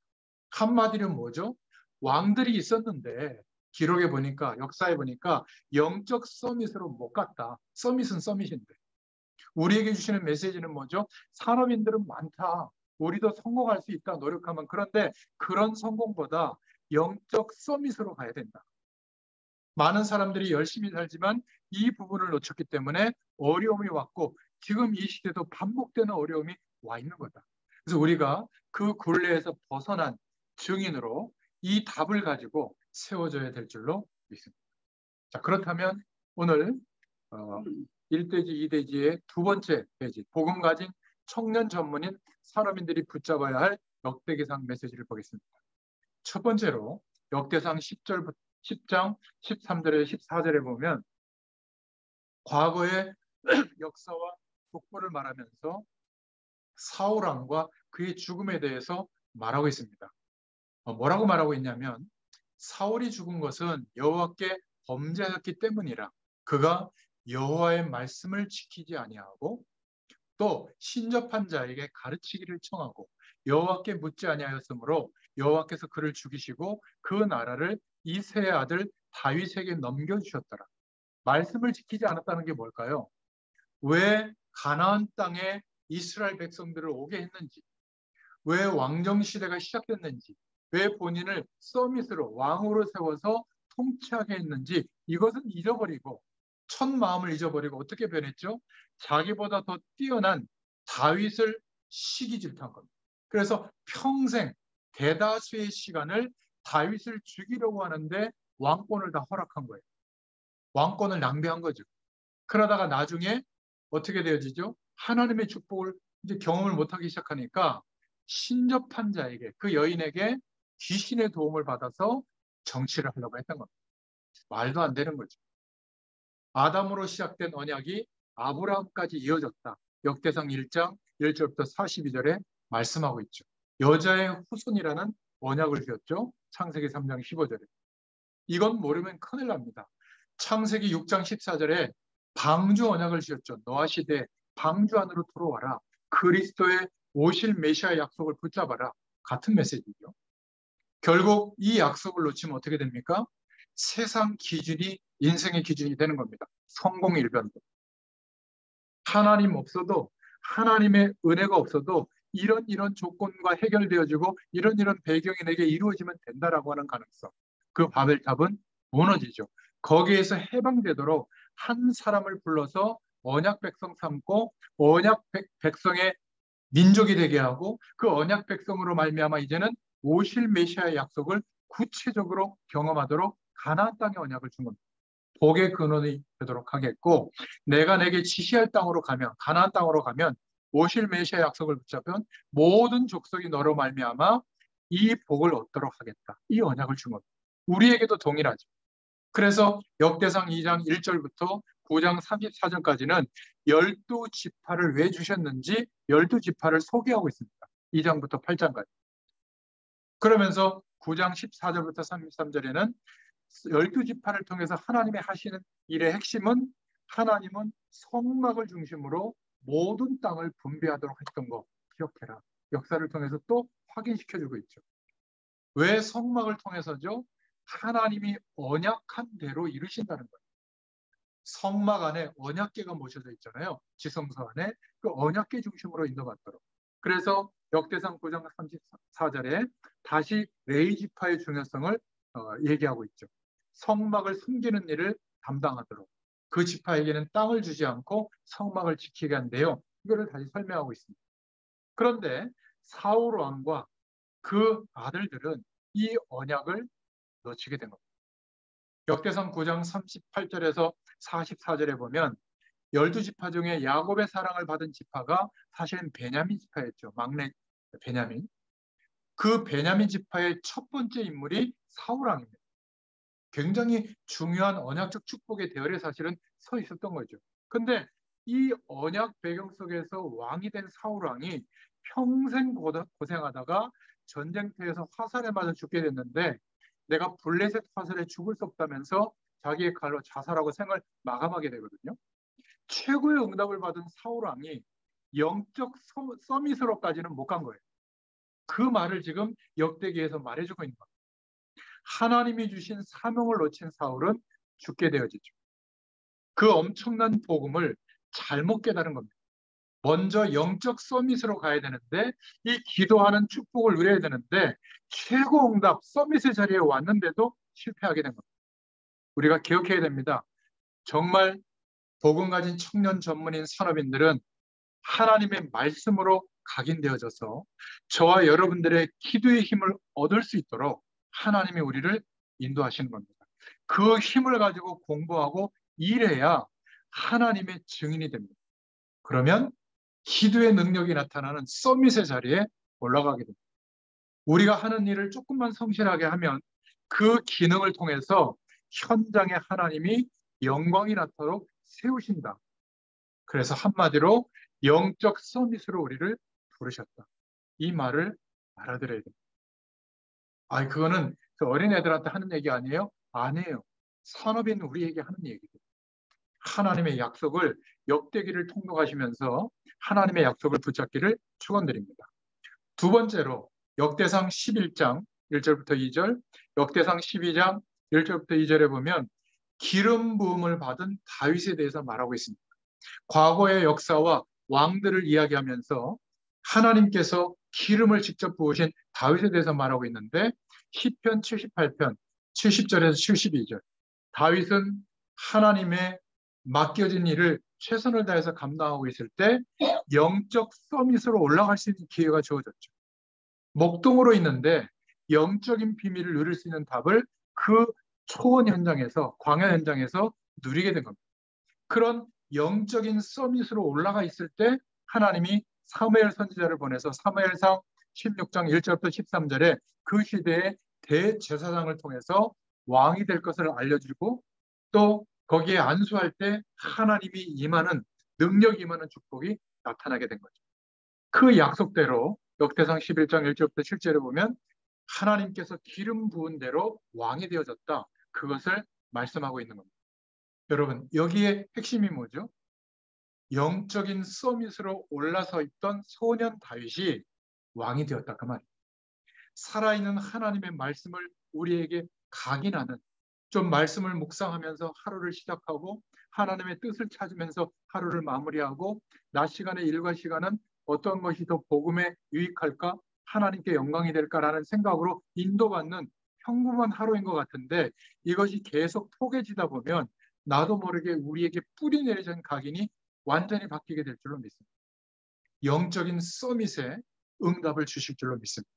한마디로 뭐죠? 왕들이 있었는데 기록에 보니까 역사에 보니까 영적 서밋으로 못 갔다. 서밋은 서밋인데 우리에게 주시는 메시지는 뭐죠? 산업인들은 많다. 우리도 성공할 수 있다. 노력하면. 그런데 그런 성공보다 영적 서밋으로 가야 된다. 많은 사람들이 열심히 살지만 이 부분을 놓쳤기 때문에 어려움이 왔고 지금 이 시대도 반복되는 어려움이 와 있는 거다. 그래서 우리가 그 굴레에서 벗어난 증인으로 이 답을 가지고 세워져야 될 줄로 믿습니다. 자, 그렇다면 오늘 1대지, 2대지의 두 번째 페이지, 복음 가진 청년 전문인 산업인들이 붙잡아야 할 역대기상 메시지를 보겠습니다. 첫 번째로 역대상 10장 13절에 14절에 보면 과거의 역사와 족보를 말하면서 사울왕과 그의 죽음에 대해서 말하고 있습니다. 뭐라고 말하고 있냐면 사울이 죽은 것은 여호와께 범죄하였기 때문이라 그가 여호와의 말씀을 지키지 아니하고 또 신접한 자에게 가르치기를 청하고 여호와께 묻지 아니하였으므로 여호와께서 그를 죽이시고 그 나라를 이새의 아들 다윗에게 넘겨주셨더라. 말씀을 지키지 않았다는 게 뭘까요? 왜 가나안 땅에 이스라엘 백성들을 오게 했는지, 왜 왕정 시대가 시작됐는지, 왜 본인을 서밋으로 왕으로 세워서 통치하게 했는지 이것은 잊어버리고 첫 마음을 잊어버리고 어떻게 변했죠? 자기보다 더 뛰어난 다윗을 시기 질투한 겁니다. 그래서 평생 대다수의 시간을 다윗을 죽이려고 하는데 왕권을 다 허락한 거예요. 왕권을 낭비한 거죠. 그러다가 나중에 어떻게 되어지죠? 하나님의 축복을 이제 경험을 못하기 시작하니까 신접한 자에게, 그 여인에게 귀신의 도움을 받아서 정치를 하려고 했던 겁니다. 말도 안 되는 거죠. 아담으로 시작된 언약이 아브라함까지 이어졌다. 역대상 1장 1절부터 42절에 말씀하고 있죠. 여자의 후손이라는 언약을 지었죠. 창세기 3장 15절에. 이건 모르면 큰일 납니다. 창세기 6장 14절에 방주 언약을 지었죠. 노아 시대에 방주 안으로 들어와라. 그리스도의 오실 메시아 약속을 붙잡아라. 같은 메시지죠. 결국 이 약속을 놓치면 어떻게 됩니까? 세상 기준이 인생의 기준이 되는 겁니다. 성공일변도. 하나님 없어도, 하나님의 은혜가 없어도 이런 조건과 해결되어지고 이런 배경이 내게 이루어지면 된다라고 하는 가능성. 그 바벨탑은 무너지죠. 거기에서 해방되도록 한 사람을 불러서 언약 백성 삼고 언약 백성의 민족이 되게 하고 그 언약 백성으로 말미암아 이제는 오실 메시아의 약속을 구체적으로 경험하도록 가나안 땅의 언약을 준 겁니다. 복의 근원이 되도록 하겠고, 내가 내게 지시할 땅으로 가면, 가나안 땅으로 가면 오실 메시아 약속을 붙잡으면 모든 족속이 너로 말미암아 이 복을 얻도록 하겠다. 이 언약을 준 겁니다. 우리에게도 동일하죠. 그래서 역대상 2장 1절부터 9장 34절까지는 12지파를 왜 주셨는지 12지파를 소개하고 있습니다. 2장부터 8장까지. 그러면서 9장 14절부터 33절에는 12지파를 통해서 하나님의 하시는 일의 핵심은 하나님은 성막을 중심으로 모든 땅을 분배하도록 했던 거 기억해라. 역사를 통해서 또 확인시켜주고 있죠. 왜 성막을 통해서죠? 하나님이 언약한 대로 이루신다는 거예요. 성막 안에 언약궤가 모셔져 있잖아요. 지성소 안에 그 언약궤 중심으로 인도받도록. 그래서 역대상 9장 34절에 다시 레위지파의 중요성을 얘기하고 있죠. 성막을 숨기는 일을 담당하도록. 그 지파에게는 땅을 주지 않고 성막을 지키게 한대요. 이거를 다시 설명하고 있습니다. 그런데 사울 왕과 그 아들들은 이 언약을 놓치게 된 겁니다. 역대상 9장 38절에서 44절에 보면 12지파 중에 야곱의 사랑을 받은 지파가 사실은 베냐민 지파였죠. 막내 베냐민. 그 베냐민 지파의 첫 번째 인물이 사울 왕입니다. 굉장히 중요한 언약적 축복의 대열에 사실은 서 있었던 거죠. 근데 이 언약 배경 속에서 왕이 된 사울 왕이 평생 고생하다가 전쟁터에서 화살에 맞아 죽게 됐는데 내가 블레셋 화살에 죽을 수 없다면서 자기의 칼로 자살하고 생을 마감하게 되거든요. 최고의 응답을 받은 사울 왕이 영적 서밋으로까지는 못 간 거예요. 그 말을 지금 역대기에서 말해주고 있는 겁니다. 하나님이 주신 사명을 놓친 사울은 죽게 되어지죠. 그 엄청난 복음을 잘못 깨달은 겁니다. 먼저 영적 서밋으로 가야 되는데 이 기도하는 축복을 누려야 되는데 최고 응답 서밋의 자리에 왔는데도 실패하게 된 겁니다. 우리가 기억해야 됩니다. 정말 복음 가진 청년 전문인 산업인들은 하나님의 말씀으로 각인되어져서 저와 여러분들의 기도의 힘을 얻을 수 있도록 하나님이 우리를 인도하시는 겁니다. 그 힘을 가지고 공부하고 일해야 하나님의 증인이 됩니다. 그러면 기도의 능력이 나타나는 서밋의 자리에 올라가게 됩니다. 우리가 하는 일을 조금만 성실하게 하면 그 기능을 통해서 현장에 하나님이 영광이 나도록 세우신다. 그래서 한마디로 영적 서밋으로 우리를 부르셨다. 이 말을 알아들어야 됩니다. 그거는 그 어린애들한테 하는 얘기 아니에요? 아니에요. 산업인 우리에게 하는 얘기죠. 하나님의 약속을 역대기를 통독하시면서 하나님의 약속을 붙잡기를 축원드립니다. 두 번째로 역대상 11장 1절부터 2절, 역대상 12장 1절부터 2절에 보면 기름 부음을 받은 다윗에 대해서 말하고 있습니다. 과거의 역사와 왕들을 이야기하면서 하나님께서 기름을 직접 부으신 다윗에 대해서 말하고 있는데 시편 78편 70절에서 72절 다윗은 하나님의 맡겨진 일을 최선을 다해서 감당하고 있을 때 영적 서밋으로 올라갈 수 있는 기회가 주어졌죠. 목동으로 있는데 영적인 비밀을 누릴 수 있는 답을 그 초원 현장에서, 광야 현장에서 누리게 된 겁니다. 그런 영적인 서밋으로 올라가 있을 때 하나님이 사무엘 선지자를 보내서 사무엘상 16장 1절부터 13절에 그 시대의 대제사장을 통해서 왕이 될 것을 알려주고, 또 거기에 안수할 때 하나님이 임하는, 능력이 임하는 축복이 나타나게 된 거죠. 그 약속대로 역대상 11장 1절부터 7절에 보면 하나님께서 기름 부은 대로 왕이 되어졌다, 그것을 말씀하고 있는 겁니다. 여러분, 여기에 핵심이 뭐죠? 영적인 서밋으로 올라서 있던 소년 다윗이 왕이 되었다, 그 말이에요. 살아있는 하나님의 말씀을 우리에게 각인하는, 좀 말씀을 묵상하면서 하루를 시작하고 하나님의 뜻을 찾으면서 하루를 마무리하고, 낮 시간의 일과 시간은 어떤 것이 더 복음에 유익할까, 하나님께 영광이 될까라는 생각으로 인도받는 평범한 하루인 것 같은데, 이것이 계속 포개지다 보면 나도 모르게 우리에게 뿌리 내리는 각인이 완전히 바뀌게 될 줄로 믿습니다. 영적인 서밋에 응답을 주실 줄로 믿습니다.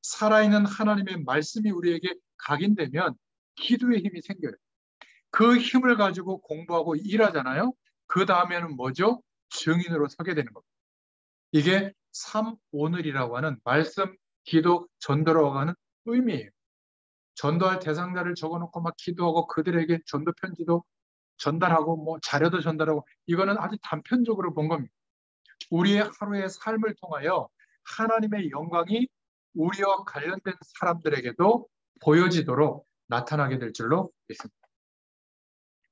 살아있는 하나님의 말씀이 우리에게 각인되면 기도의 힘이 생겨요. 그 힘을 가지고 공부하고 일하잖아요. 그 다음에는 뭐죠? 증인으로 서게 되는 겁니다. 이게 3오늘이라고 하는 말씀, 기도, 전도라고 하는 의미예요. 전도할 대상자를 적어놓고 막 기도하고 그들에게 전도 편지도 전달하고 뭐 자료도 전달하고, 이거는 아주 단편적으로 본 겁니다. 우리의 하루의 삶을 통하여 하나님의 영광이 우리와 관련된 사람들에게도 보여지도록 나타나게 될 줄로 믿습니다.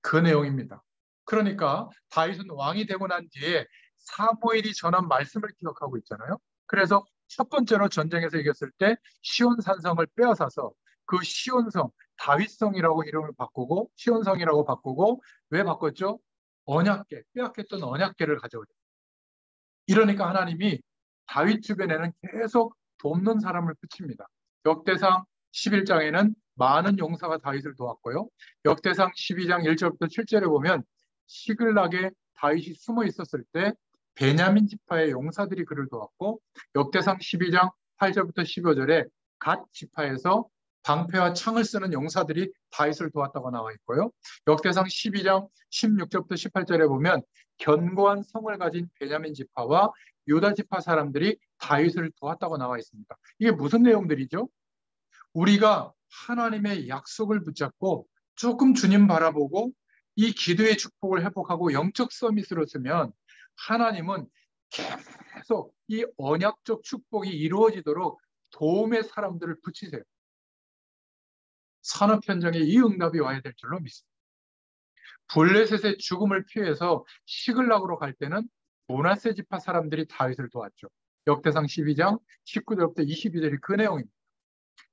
그 내용입니다. 그러니까 다윗은 왕이 되고 난 뒤에 사무엘이 전한 말씀을 기억하고 있잖아요. 그래서 첫 번째로 전쟁에서 이겼을 때 시온산성을 빼앗아서 그 시온성, 다윗성이라고 이름을 바꾸고 시온성이라고 바꾸고, 왜 바꿨죠? 언약궤, 빼앗겼던 언약궤를 가져오죠. 이러니까 하나님이 다윗 주변에는 계속 돕는 사람을 붙입니다. 역대상 11장에는 많은 용사가 다윗을 도왔고요. 역대상 12장 1절부터 7절에 보면 시글락에 다윗이 숨어 있었을 때 베냐민 지파의 용사들이 그를 도왔고, 역대상 12장 8절부터 15절에 갓 지파에서 방패와 창을 쓰는 용사들이 다윗을 도왔다고 나와 있고요. 역대상 12장 16절부터 18절에 보면 견고한 성을 가진 베냐민 지파와 유다 지파 사람들이 다윗을 도왔다고 나와 있습니다. 이게 무슨 내용들이죠? 우리가 하나님의 약속을 붙잡고 조금 주님 바라보고 이 기도의 축복을 회복하고 영적 서밋으로 쓰면 하나님은 계속 이 언약적 축복이 이루어지도록 도움의 사람들을 붙이세요. 산업 현장에 이 응답이 와야 될 줄로 믿습니다. 블레셋의 죽음을 피해서 시글락으로 갈 때는 므낫세 지파 사람들이 다윗을 도왔죠. 역대상 12장 19절부터 22절이 그 내용입니다.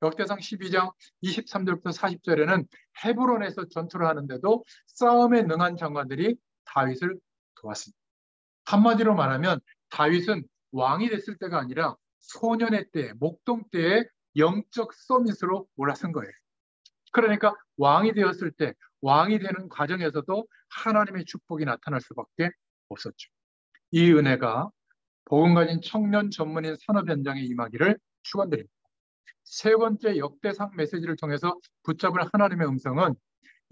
역대상 12장 23절부터 40절에는 헤브론에서 전투를 하는데도 싸움에 능한 장관들이 다윗을 도왔습니다. 한마디로 말하면 다윗은 왕이 됐을 때가 아니라 소년의 때, 목동 때의 영적 서밋으로 올라선 거예요. 그러니까 왕이 되었을 때, 왕이 되는 과정에서도 하나님의 축복이 나타날 수밖에 없었죠. 이 은혜가 복음 가진 청년 전문인 산업 현장에 임하기를 축원드립니다. 세 번째 역대상 메시지를 통해서 붙잡을 하나님의 음성은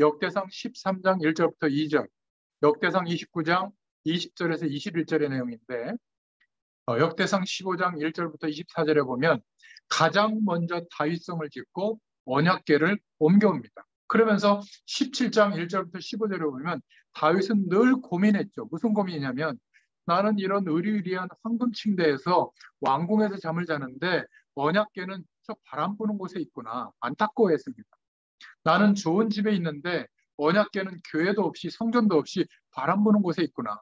역대상 13장 1절부터 2절, 역대상 29장 20절에서 21절의 내용인데, 역대상 15장 1절부터 24절에 보면 가장 먼저 다윗성을 짓고 언약궤를 옮겨옵니다. 그러면서 17장 1절부터 15절에 보면 다윗은 늘 고민했죠. 무슨 고민이냐면, 나는 이런 의리의리한 황금 침대에서 왕궁에서 잠을 자는데 언약궤는 저 바람 부는 곳에 있구나, 안타까워했습니다. 나는 좋은 집에 있는데 언약궤는 교회도 없이 성전도 없이 바람 부는 곳에 있구나.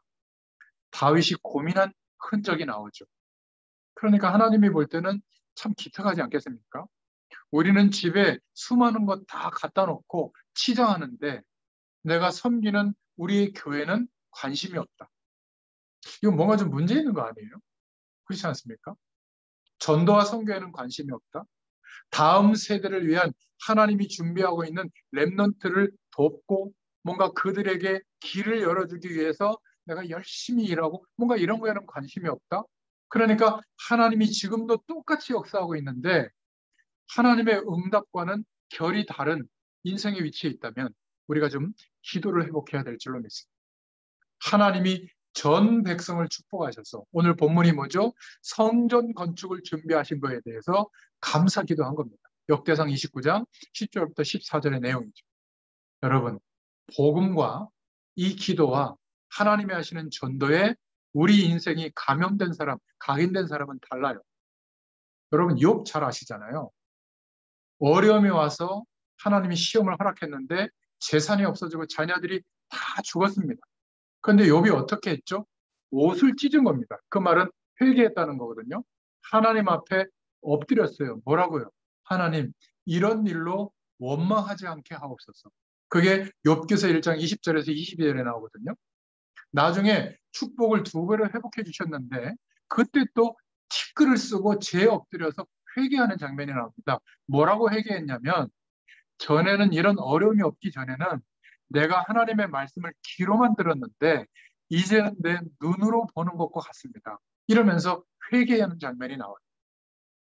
다윗이 고민한 흔적이 나오죠. 그러니까 하나님이 볼 때는 참 기특하지 않겠습니까? 우리는 집에 수많은 것 다 갖다 놓고 치장하는데 내가 섬기는 우리의 교회는 관심이 없다. 이건 뭔가 좀 문제 있는 거 아니에요? 그렇지 않습니까? 전도와 선교에는 관심이 없다. 다음 세대를 위한 하나님이 준비하고 있는 렘넌트를 돕고 뭔가 그들에게 길을 열어주기 위해서 내가 열심히 일하고 뭔가 이런 거에는 관심이 없다. 그러니까 하나님이 지금도 똑같이 역사하고 있는데 하나님의 응답과는 결이 다른 인생의 위치에 있다면 우리가 좀 기도를 회복해야 될 줄로 믿습니다. 하나님이 전 백성을 축복하셔서 오늘 본문이 뭐죠? 성전 건축을 준비하신 거에 대해서 감사 기도한 겁니다. 역대상 29장 10절부터 14절의 내용이죠. 여러분, 복음과 이 기도와 하나님이 하시는 전도에 우리 인생이 감염된 사람, 각인된 사람은 달라요. 여러분, 욥 잘 아시잖아요. 어려움이 와서 하나님이 시험을 허락했는데 재산이 없어지고 자녀들이 다 죽었습니다. 그런데 욥이 어떻게 했죠? 옷을 찢은 겁니다. 그 말은 회개했다는 거거든요. 하나님 앞에 엎드렸어요. 뭐라고요? 하나님, 이런 일로 원망하지 않게 하옵소서. 그게 욥기서 1장 20절에서 22절에 나오거든요. 나중에 축복을 두 배를 회복해 주셨는데 그때 또 티끌을 쓰고 재 엎드려서 회개하는 장면이 나옵니다. 뭐라고 회개했냐면 전에는 이런 어려움이 없기 전에는 내가 하나님의 말씀을 귀로만 들었는데 이제는 내 눈으로 보는 것과 같습니다. 이러면서 회개하는 장면이 나와요.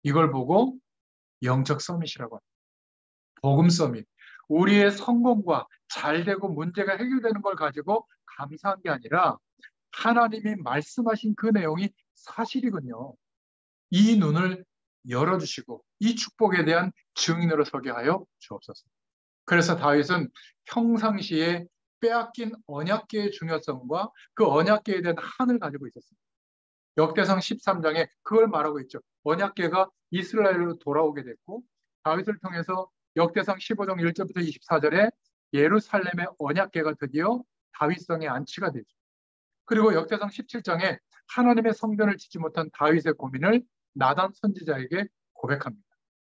이걸 보고 영적 서밋이라고 합니다. 복음 서밋. 우리의 성공과 잘되고 문제가 해결되는 걸 가지고 감사한 게 아니라 하나님이 말씀하신 그 내용이 사실이군요. 이 눈을 열어주시고 이 축복에 대한 증인으로 서게 하여 주옵소서. 그래서 다윗은 평상시에 빼앗긴 언약궤의 중요성과 그 언약궤에 대한 한을 가지고 있었습니다. 역대상 13장에 그걸 말하고 있죠. 언약궤가 이스라엘로 돌아오게 됐고 다윗을 통해서 역대상 15장 1절부터 24절에 예루살렘의 언약궤가 드디어 다윗성에 안치가 되죠. 그리고 역대상 17장에 하나님의 성전을 짓지 못한 다윗의 고민을 나단 선지자에게 고백합니다.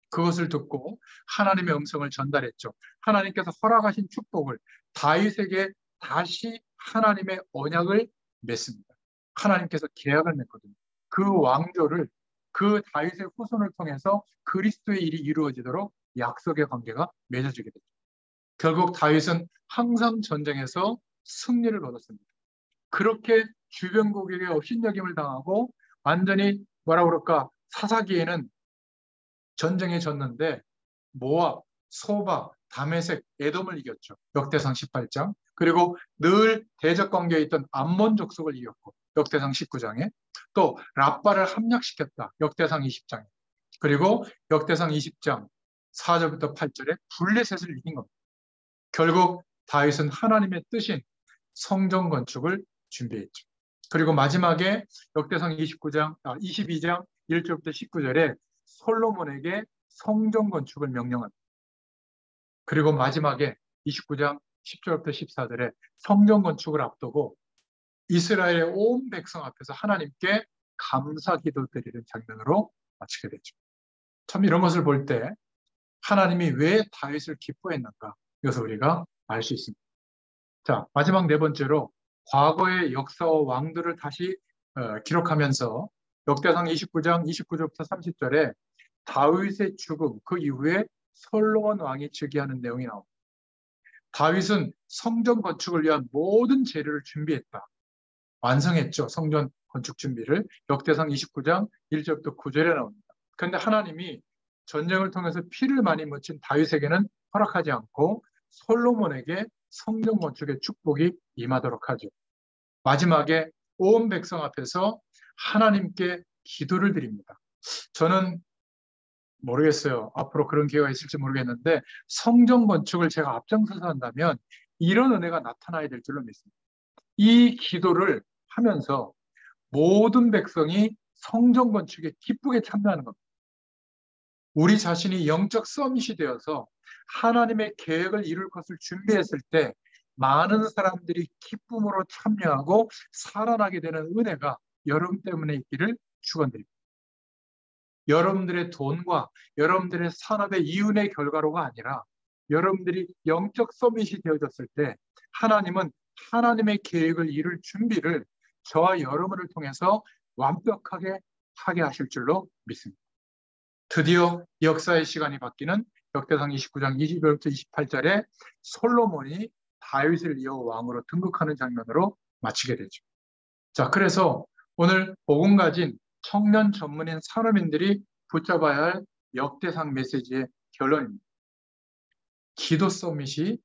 그것을 듣고 하나님의 음성을 전달했죠. 하나님께서 허락하신 축복을 다윗에게 다시 하나님의 언약을 맺습니다. 하나님께서 계약을 맺거든요. 그 왕조를 그 다윗의 후손을 통해서 그리스도의 일이 이루어지도록 약속의 관계가 맺어지게 되죠. 결국 다윗은 항상 전쟁에서 승리를 거뒀습니다. 그렇게 주변국에게 업신여김을 당하고 완전히 뭐라 그럴까 사사기에는 전쟁에 졌는데 모압, 소바, 다메섹, 에돔을 이겼죠. 역대상 18장. 그리고 늘 대적 관계에 있던 암몬 족속을 이겼고 역대상 19장에 또 랍바를 함락시켰다. 역대상 20장에. 그리고 역대상 20장 4절부터 8절에 블레셋을 이긴 겁니다. 결국 다윗은 하나님의 뜻인 성전 건축을 준비했죠. 그리고 마지막에 역대상 22장 1절부터 19절에 솔로몬에게 성전 건축을 명령합니다. 그리고 마지막에 29장 10절부터 14절에 성전 건축을 앞두고 이스라엘의 온 백성 앞에서 하나님께 감사 기도 드리는 장면으로 마치게 되죠. 참 이런 것을 볼 때 하나님이 왜 다윗을 기뻐했는가 이것을 우리가 알 수 있습니다. 자, 마지막 네 번째로 과거의 역사와 왕들을 다시 기록하면서 역대상 29장 29절부터 30절에 다윗의 죽음 그 이후에 솔로몬 왕이 즉위하는 내용이 나옵니다. 다윗은 성전 건축을 위한 모든 재료를 준비했다. 완성했죠. 성전 건축 준비를. 역대상 29장 1절부터 9절에 나옵니다. 그런데 하나님이 전쟁을 통해서 피를 많이 묻힌 다윗에게는 허락하지 않고 솔로몬에게 성전 건축의 축복이 임하도록 하죠. 마지막에 온 백성 앞에서 하나님께 기도를 드립니다. 저는 모르겠어요. 앞으로 그런 기회가 있을지 모르겠는데 성전 건축을 제가 앞장서서 한다면 이런 은혜가 나타나야 될 줄로 믿습니다. 이 기도를 하면서 모든 백성이 성전 건축에 기쁘게 참여하는 겁니다. 우리 자신이 영적 서밋이 되어서 하나님의 계획을 이룰 것을 준비했을 때 많은 사람들이 기쁨으로 참여하고 살아나게 되는 은혜가 여러분 때문에 있기를 축원드립니다. 여러분들의 돈과 여러분들의 산업의 이윤의 결과로가 아니라 여러분들이 영적 서밋이 되어졌을 때 하나님은 하나님의 계획을 이룰 준비를 저와 여러분을 통해서 완벽하게 하게 하실 줄로 믿습니다. 드디어 역사의 시간이 바뀌는 역대상 29장 20절부터 28절에 솔로몬이 다윗을 이어 왕으로 등극하는 장면으로 마치게 되죠. 자, 그래서 오늘 복음 가진 청년 전문인 산업인들이 붙잡아야 할 역대상 메시지의 결론입니다. 기도 서밋이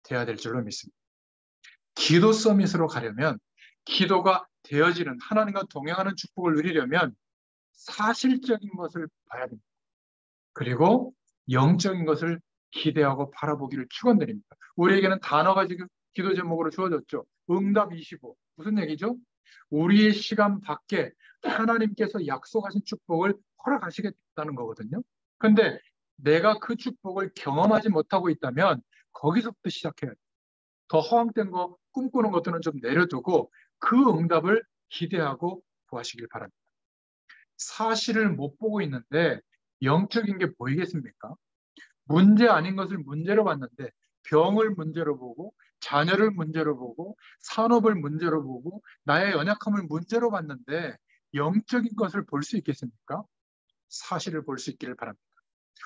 돼야 될 줄로 믿습니다. 기도 서밋으로 가려면, 기도가 되어지는, 하나님과 동행하는 축복을 누리려면 사실적인 것을 봐야 됩니다. 그리고 영적인 것을 기대하고 바라보기를 축원드립니다. 우리에게는 단어가 지금 기도 제목으로 주어졌죠. 응답 25. 무슨 얘기죠? 우리의 시간 밖에 하나님께서 약속하신 축복을 허락하시겠다는 거거든요. 근데 내가 그 축복을 경험하지 못하고 있다면 거기서부터 시작해야 돼요. 더 허황된 거, 꿈꾸는 것들은 좀 내려두고 그 응답을 기대하고 구하시길 바랍니다. 사실을 못 보고 있는데 영적인 게 보이겠습니까? 문제 아닌 것을 문제로 봤는데, 병을 문제로 보고, 자녀를 문제로 보고, 산업을 문제로 보고, 나의 연약함을 문제로 봤는데 영적인 것을 볼 수 있겠습니까? 사실을 볼 수 있기를 바랍니다.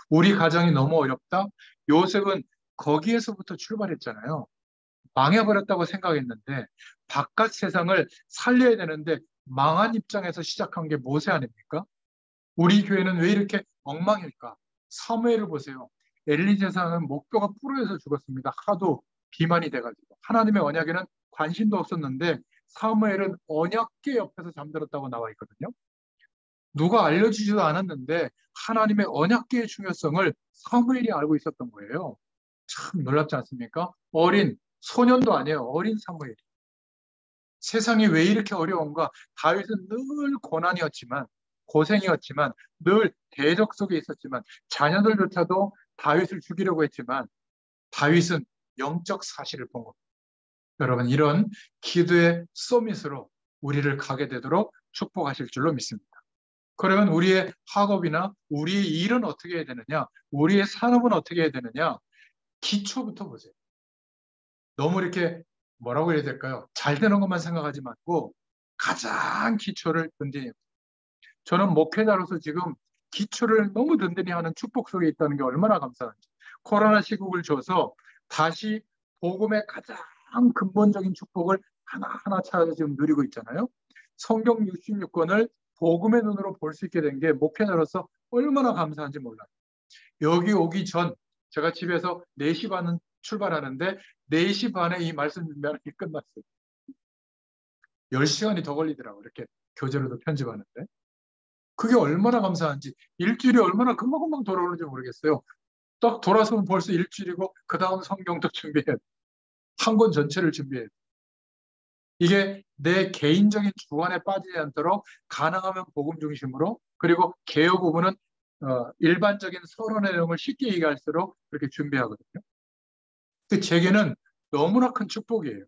우리 가정이 너무 어렵다? 요셉은 거기에서부터 출발했잖아요. 망해버렸다고 생각했는데 바깥 세상을 살려야 되는데 망한 입장에서 시작한 게 모세 아닙니까? 우리 교회는 왜 이렇게 엉망일까? 사무엘을 보세요. 엘리 제사는 목뼈가 부러져서 죽었습니다. 하도 비만이 돼가지고. 하나님의 언약에는 관심도 없었는데 사무엘은 언약궤 옆에서 잠들었다고 나와 있거든요. 누가 알려주지도 않았는데 하나님의 언약궤의 중요성을 사무엘이 알고 있었던 거예요. 참 놀랍지 않습니까? 어린 소년도 아니에요. 어린 사무엘이. 세상이 왜 이렇게 어려운가? 다윗은 늘 고난이었지만, 고생이었지만, 늘 대적 속에 있었지만, 자녀들조차도 다윗을 죽이려고 했지만 다윗은 영적 사실을 본 겁니다. 여러분, 이런 기도의 서밋으로 우리를 가게 되도록 축복하실 줄로 믿습니다. 그러면 우리의 학업이나 우리의 일은 어떻게 해야 되느냐? 우리의 산업은 어떻게 해야 되느냐? 기초부터 보세요. 너무 이렇게 뭐라고 해야 될까요? 잘 되는 것만 생각하지 말고 가장 기초를 든든히 해요. 저는 목회자로서 지금 기초를 너무 든든히 하는 축복 속에 있다는 게 얼마나 감사한지. 코로나 시국을 줘서 다시 복음의 가장 근본적인 축복을 하나하나 찾아서 지금 누리고 있잖아요. 성경 66권을 복음의 눈으로 볼 수 있게 된 게 목회자로서 얼마나 감사한지 몰라요. 여기 오기 전 제가 집에서 4시 반은 출발하는데 4시 반에 이 말씀 준비하는 게 끝났어요. 10시간이 더 걸리더라고요. 이렇게 교재로도 편집하는데. 그게 얼마나 감사한지, 일주일이 얼마나 금방금방 돌아오는지 모르겠어요. 딱 돌아서면 벌써 일주일이고 그 다음 성경도 준비해야 돼. 한 권 전체를 준비해야 돼. 이게 내 개인적인 주관에 빠지지 않도록 가능하면 복음 중심으로, 그리고 개요 부분은 일반적인 서론의 내용을 쉽게 얘기할수록 그렇게 준비하거든요. 제게는 너무나 큰 축복이에요.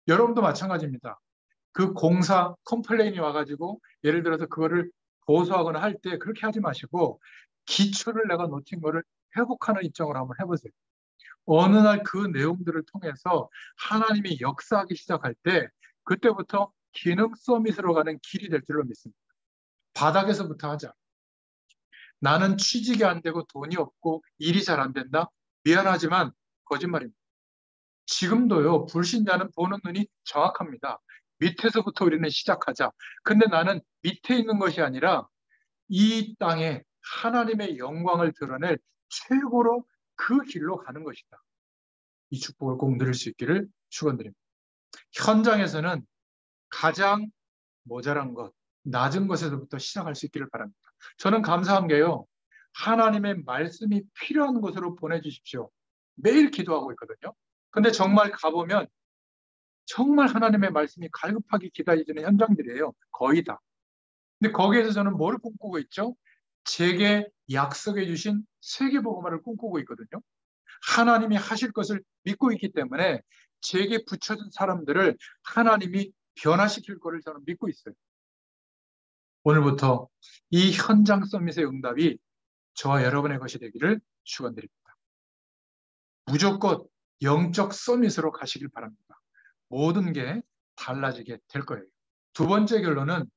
여러분도 마찬가지입니다. 그 공사 컴플레인이 와가지고 예를 들어서 그거를 고소하거나 할 때 그렇게 하지 마시고 기초를 내가 놓친 거를 회복하는 입장으로 한번 해보세요. 어느 날 그 내용들을 통해서 하나님이 역사하기 시작할 때 그때부터 기능 서밋으로 가는 길이 될 줄로 믿습니다. 바닥에서부터 하자. 나는 취직이 안 되고 돈이 없고 일이 잘 안 된다? 미안하지만 거짓말입니다. 지금도요, 불신자는 보는 눈이 정확합니다. 밑에서부터 우리는 시작하자. 근데 나는 밑에 있는 것이 아니라 이 땅에 하나님의 영광을 드러낼 최고로 그 길로 가는 것이다. 이 축복을 꼭 누릴 수 있기를 축원드립니다. 현장에서는 가장 모자란 것, 낮은 것에서부터 시작할 수 있기를 바랍니다. 저는 감사한 게요, 하나님의 말씀이 필요한 곳으로 보내주십시오. 매일 기도하고 있거든요. 근데 정말 가보면 정말 하나님의 말씀이 갈급하게 기다려지는 현장들이에요. 거의 다. 근데 거기에서 저는 뭐를 꿈꾸고 있죠? 제게 약속해 주신 세계복음화를 꿈꾸고 있거든요. 하나님이 하실 것을 믿고 있기 때문에 제게 붙여준 사람들을 하나님이 변화시킬 것을 저는 믿고 있어요. 오늘부터 이 현장 서밋의 응답이 저와 여러분의 것이 되기를 축원드립니다. 무조건 영적 서밋으로 가시길 바랍니다. 모든 게 달라지게 될 거예요. 두 번째 결론은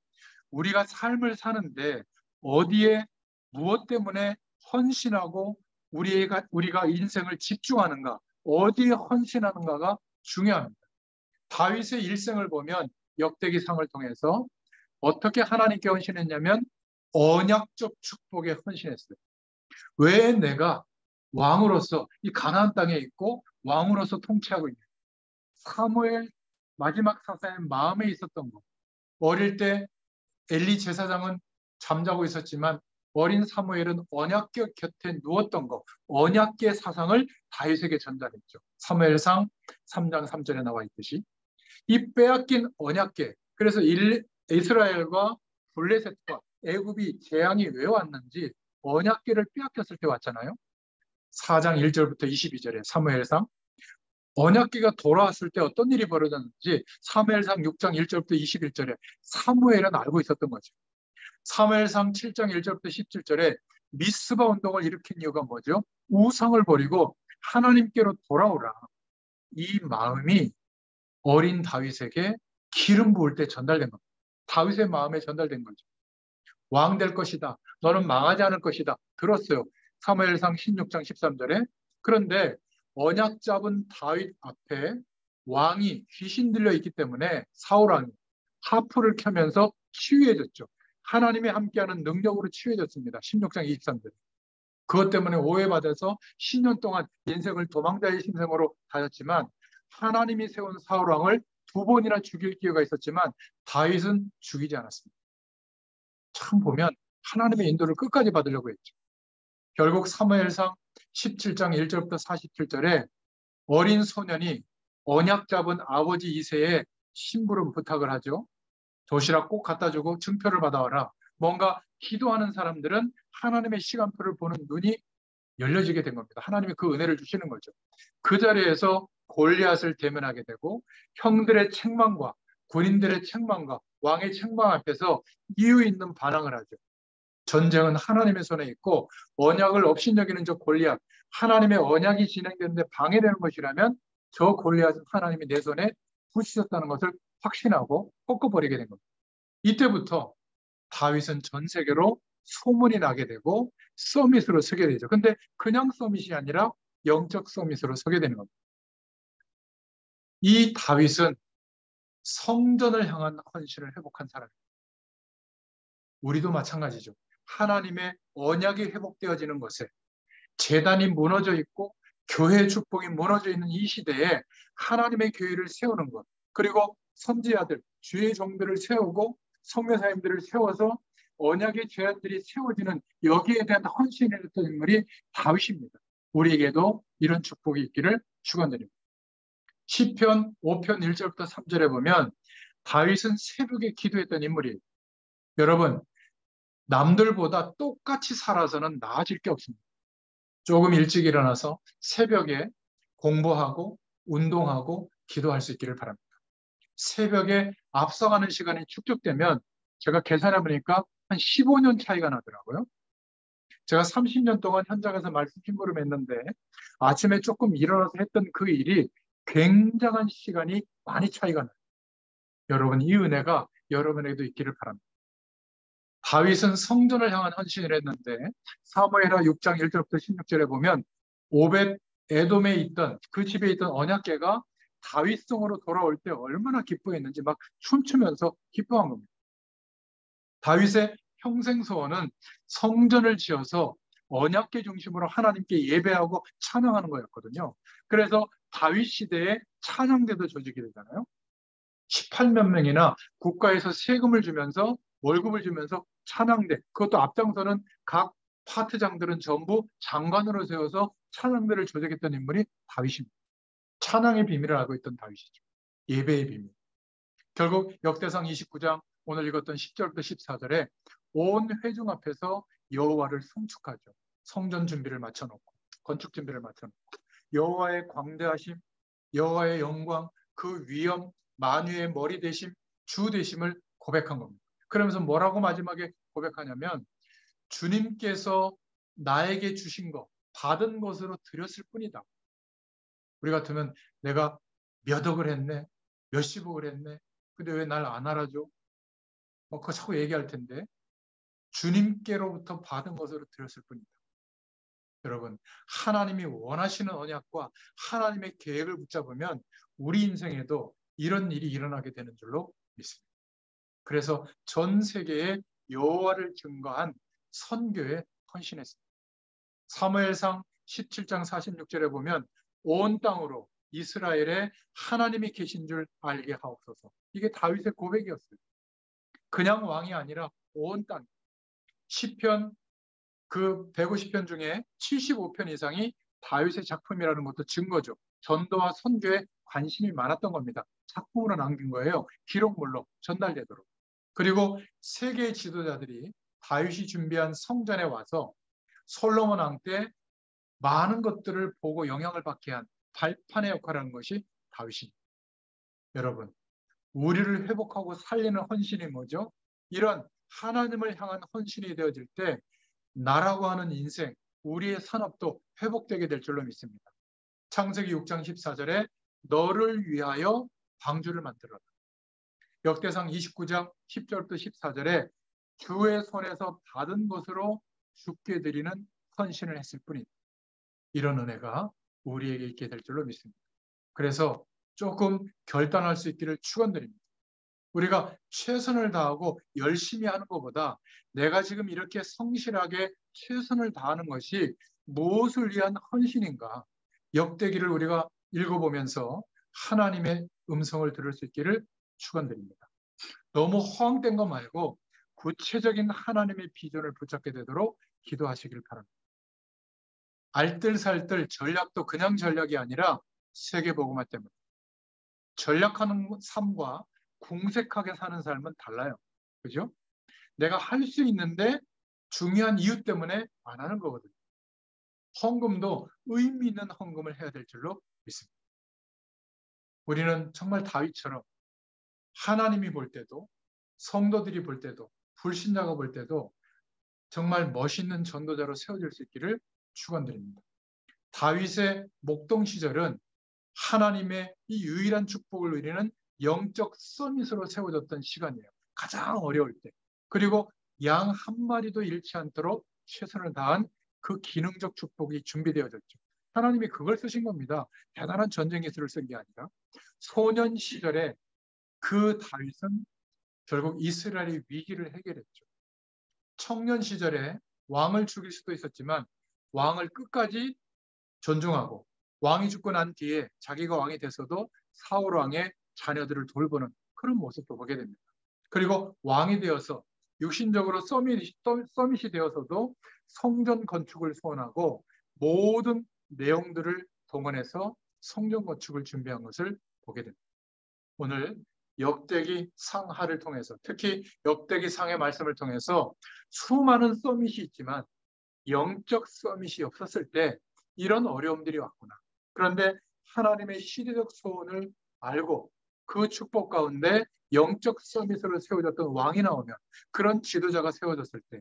우리가 삶을 사는데 어디에 무엇 때문에 헌신하고 우리가 인생을 집중하는가, 어디에 헌신하는가가 중요합니다. 다윗의 일생을 보면 역대기상을 통해서 어떻게 하나님께 헌신했냐면 언약적 축복에 헌신했어요. 왜 내가 왕으로서 이 가나안 땅에 있고 왕으로서 통치하고 있냐. 사무엘 마지막 사사의 마음에 있었던 것. 어릴 때 엘리 제사장은 잠자고 있었지만 어린 사무엘은 언약궤 곁에 누웠던 것, 언약궤 사상을 다윗에게 전달했죠. 사무엘상 3장 3절에 나와 있듯이 이 빼앗긴 언약궤, 그래서 이스라엘과 블레셋과 애굽이 재앙이 왜 왔는지 언약궤를 빼앗겼을 때 왔잖아요. 4장 1절부터 22절에 사무엘상 언약궤가 돌아왔을 때 어떤 일이 벌어졌는지 사무엘상 6장 1절부터 21절에 사무엘은 알고 있었던 거죠. 사무엘상 7장 1절부터 17절에 미스바 운동을 일으킨 이유가 뭐죠? 우상을 버리고 하나님께로 돌아오라. 이 마음이 어린 다윗에게 기름 부을 때 전달된 겁니다. 다윗의 마음에 전달된 거죠. 왕 될 것이다. 너는 망하지 않을 것이다. 들었어요. 사무엘상 16장 13절에. 그런데 언약 잡은 다윗 앞에 왕이 귀신 들려 있기 때문에 사울 왕이 하프를 켜면서 치유해졌죠. 하나님이 함께하는 능력으로 치유해졌습니다. 16장 23절. 그것 때문에 오해받아서 10년 동안 인생을 도망자의 신생으로 다녔지만 하나님이 세운 사울 왕을 2번이나 죽일 기회가 있었지만 다윗은 죽이지 않았습니다. 참 보면 하나님의 인도를 끝까지 받으려고 했죠. 결국 사무엘상 17장 1절부터 47절에 어린 소년이 언약 잡은 아버지 이새의 심부름 부탁을 하죠. 도시락 꼭 갖다 주고 증표를 받아와라. 뭔가 기도하는 사람들은 하나님의 시간표를 보는 눈이 열려지게 된 겁니다. 하나님이 그 은혜를 주시는 거죠. 그 자리에서 골리앗을 대면하게 되고 형들의 책망과 군인들의 책망과 왕의 책망 앞에서 이유 있는 반항을 하죠. 전쟁은 하나님의 손에 있고 언약을 업신여기는 저 골리앗, 하나님의 언약이 진행되는데 방해되는 것이라면 저 골리앗은 하나님이 내 손에 부시셨다는 것을 확신하고 꺾어버리게 된 겁니다. 이때부터 다윗은 전 세계로 소문이 나게 되고 서밋으로 서게 되죠. 근데 그냥 서밋이 아니라 영적 서밋으로 서게 되는 겁니다. 이 다윗은 성전을 향한 헌신을 회복한 사람입니다. 우리도 마찬가지죠. 하나님의 언약이 회복되어지는 것에 제단이 무너져 있고 교회 축복이 무너져 있는 이 시대에 하나님의 교회를 세우는 것, 그리고 선지자들, 주의 종들을 세우고 성교사님들을 세워서 언약의 죄안들이 세워지는 여기에 대한 헌신을 했던 인물이 다윗입니다. 우리에게도 이런 축복이 있기를 축원드립니다. 시편 5편 1절부터 3절에 보면 다윗은 새벽에 기도했던 인물이에요. 여러분, 남들보다 똑같이 살아서는 나아질 게 없습니다. 조금 일찍 일어나서 새벽에 공부하고 운동하고 기도할 수 있기를 바랍니다. 새벽에 앞서가는 시간이 축적되면 제가 계산해 보니까 한 15년 차이가 나더라고요. 제가 30년 동안 현장에서 말씀 심부름했는데 아침에 조금 일어나서 했던 그 일이 굉장한 시간이 많이 차이가 나요. 여러분, 이 은혜가 여러분에게도 있기를 바랍니다. 다윗은 성전을 향한 헌신을 했는데 사무엘하 6장 1절부터 16절에 보면 오벳 에돔에 있던 그 집에 있던 언약궤가 다윗성으로 돌아올 때 얼마나 기뻐했는지 막 춤추면서 기뻐한 겁니다. 다윗의 평생 소원은 성전을 지어서 언약궤 중심으로 하나님께 예배하고 찬양하는 거였거든요. 그래서 다윗 시대에 찬양대도 조직이 되잖아요. 18만 명이나 국가에서 세금을 주면서 월급을 주면서 찬양대, 그것도 앞장서는 각 파트장들은 전부 장관으로 세워서 찬양대를 조직했던 인물이 다윗입니다. 찬양의 비밀을 알고 있던 다윗이죠. 예배의 비밀. 결국 역대상 29장 오늘 읽었던 10절부터 14절에 온 회중 앞에서 여호와를 송축하죠. 성전 준비를 마쳐놓고 건축 준비를 마쳐놓고 여호와의 광대하심, 여호와의 영광, 그 위엄, 만유의 머리 대심, 주 대심을 고백한 겁니다. 그러면서 뭐라고 마지막에 고백하냐면 주님께서 나에게 주신 것, 받은 것으로 드렸을 뿐이다. 우리 같으면 내가 몇 억을 했네, 몇십억을 했네, 근데 왜 날 안 알아줘? 그거 자꾸 얘기할 텐데 주님께로부터 받은 것으로 드렸을 뿐이다. 여러분, 하나님이 원하시는 언약과 하나님의 계획을 붙잡으면 우리 인생에도 이런 일이 일어나게 되는 줄로 믿습니다. 그래서 전 세계에 여호와를 증거한 선교에 헌신했습니다. 사무엘상 17장 46절에 보면 온 땅으로 이스라엘에 하나님이 계신 줄 알게 하옵소서. 이게 다윗의 고백이었어요. 그냥 왕이 아니라 온 땅. 시편 그 150편 중에 75편 이상이 다윗의 작품이라는 것도 증거죠. 전도와 선교에 관심이 많았던 겁니다. 작품으로 남긴 거예요. 기록물로 전달되도록. 그리고 세계의 지도자들이 다윗이 준비한 성전에 와서 솔로몬 왕 때 많은 것들을 보고 영향을 받게 한 발판의 역할을 하는 것이 다윗입니다. 여러분, 우리를 회복하고 살리는 헌신이 뭐죠? 이런 하나님을 향한 헌신이 되어질 때 나라고 하는 인생, 우리의 산업도 회복되게 될 줄로 믿습니다. 창세기 6장 14절에 너를 위하여 방주를 만들어라. 역대상 29장 10절부터 14절에 주의 손에서 받은 것으로 주께 드리는 헌신을 했을 뿐입니다. 이런 은혜가 우리에게 있게 될 줄로 믿습니다. 그래서 조금 결단할 수 있기를 축원드립니다. 우리가 최선을 다하고 열심히 하는 것보다 내가 지금 이렇게 성실하게 최선을 다하는 것이 무엇을 위한 헌신인가? 역대기를 우리가 읽어보면서 하나님의 음성을 들을 수 있기를 축원드립니다. 너무 허황된 거 말고 구체적인 하나님의 비전을 붙잡게 되도록 기도하시길 바랍니다. 알뜰살뜰 전략도 그냥 전략이 아니라 세계복음화 때문에 전략하는 삶과 궁색하게 사는 삶은 달라요. 그죠? 내가 할 수 있는데 중요한 이유 때문에 안 하는 거거든요. 헌금도 의미 있는 헌금을 해야 될 줄로 믿습니다. 우리는 정말 다윗처럼 하나님이 볼 때도 성도들이 볼 때도 불신자가 볼 때도 정말 멋있는 전도자로 세워질 수 있기를 축원드립니다. 다윗의 목동 시절은 하나님의 이 유일한 축복을 누리는 영적 서밋으로 세워졌던 시간이에요. 가장 어려울 때. 그리고 양 한 마리도 잃지 않도록 최선을 다한 그 기능적 축복이 준비되어졌죠. 하나님이 그걸 쓰신 겁니다. 대단한 전쟁 기술을 쓴 게 아니라 소년 시절에 그 다윗은 결국 이스라엘의 위기를 해결했죠. 청년 시절에 왕을 죽일 수도 있었지만 왕을 끝까지 존중하고 왕이 죽고 난 뒤에 자기가 왕이 됐어도 사울 왕의 자녀들을 돌보는 그런 모습도 보게 됩니다. 그리고 왕이 되어서 육신적으로 서밋이 되어서도 성전 건축을 소원하고 모든 내용들을 동원해서 성전 건축을 준비한 것을 보게 됩니다. 오늘 역대기 상하를 통해서 특히 역대기 상의 말씀을 통해서 수많은 서밋이 있지만 영적 서밋이 없었을 때 이런 어려움들이 왔구나. 그런데 하나님의 시대적 소원을 알고 그 축복 가운데 영적 서밋으로 세워졌던 왕이 나오면 그런 지도자가 세워졌을 때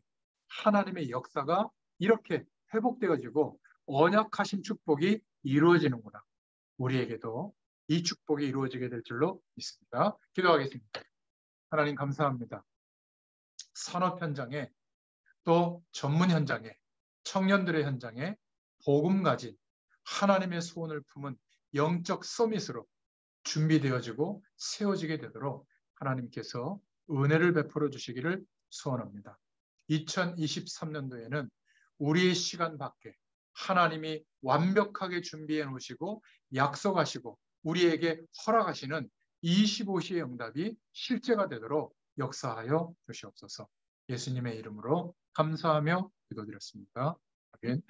하나님의 역사가 이렇게 회복되어지고 언약하신 축복이 이루어지는구나. 우리에게도 이 축복이 이루어지게 될 줄로 믿습니다. 기도하겠습니다. 하나님 감사합니다. 산업 현장에 또 전문 현장에 청년들의 현장에 복음 가진 하나님의 소원을 품은 영적 서밋으로 준비되어지고 세워지게 되도록 하나님께서 은혜를 베풀어 주시기를 소원합니다. 2023년도에는 우리의 시간 밖에 하나님이 완벽하게 준비해 놓으시고 약속하시고 우리에게 허락하시는 25시의 응답이 실제가 되도록 역사하여 주시옵소서. 예수님의 이름으로 감사하며 기도드렸습니다. 아멘.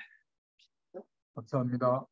감사합니다.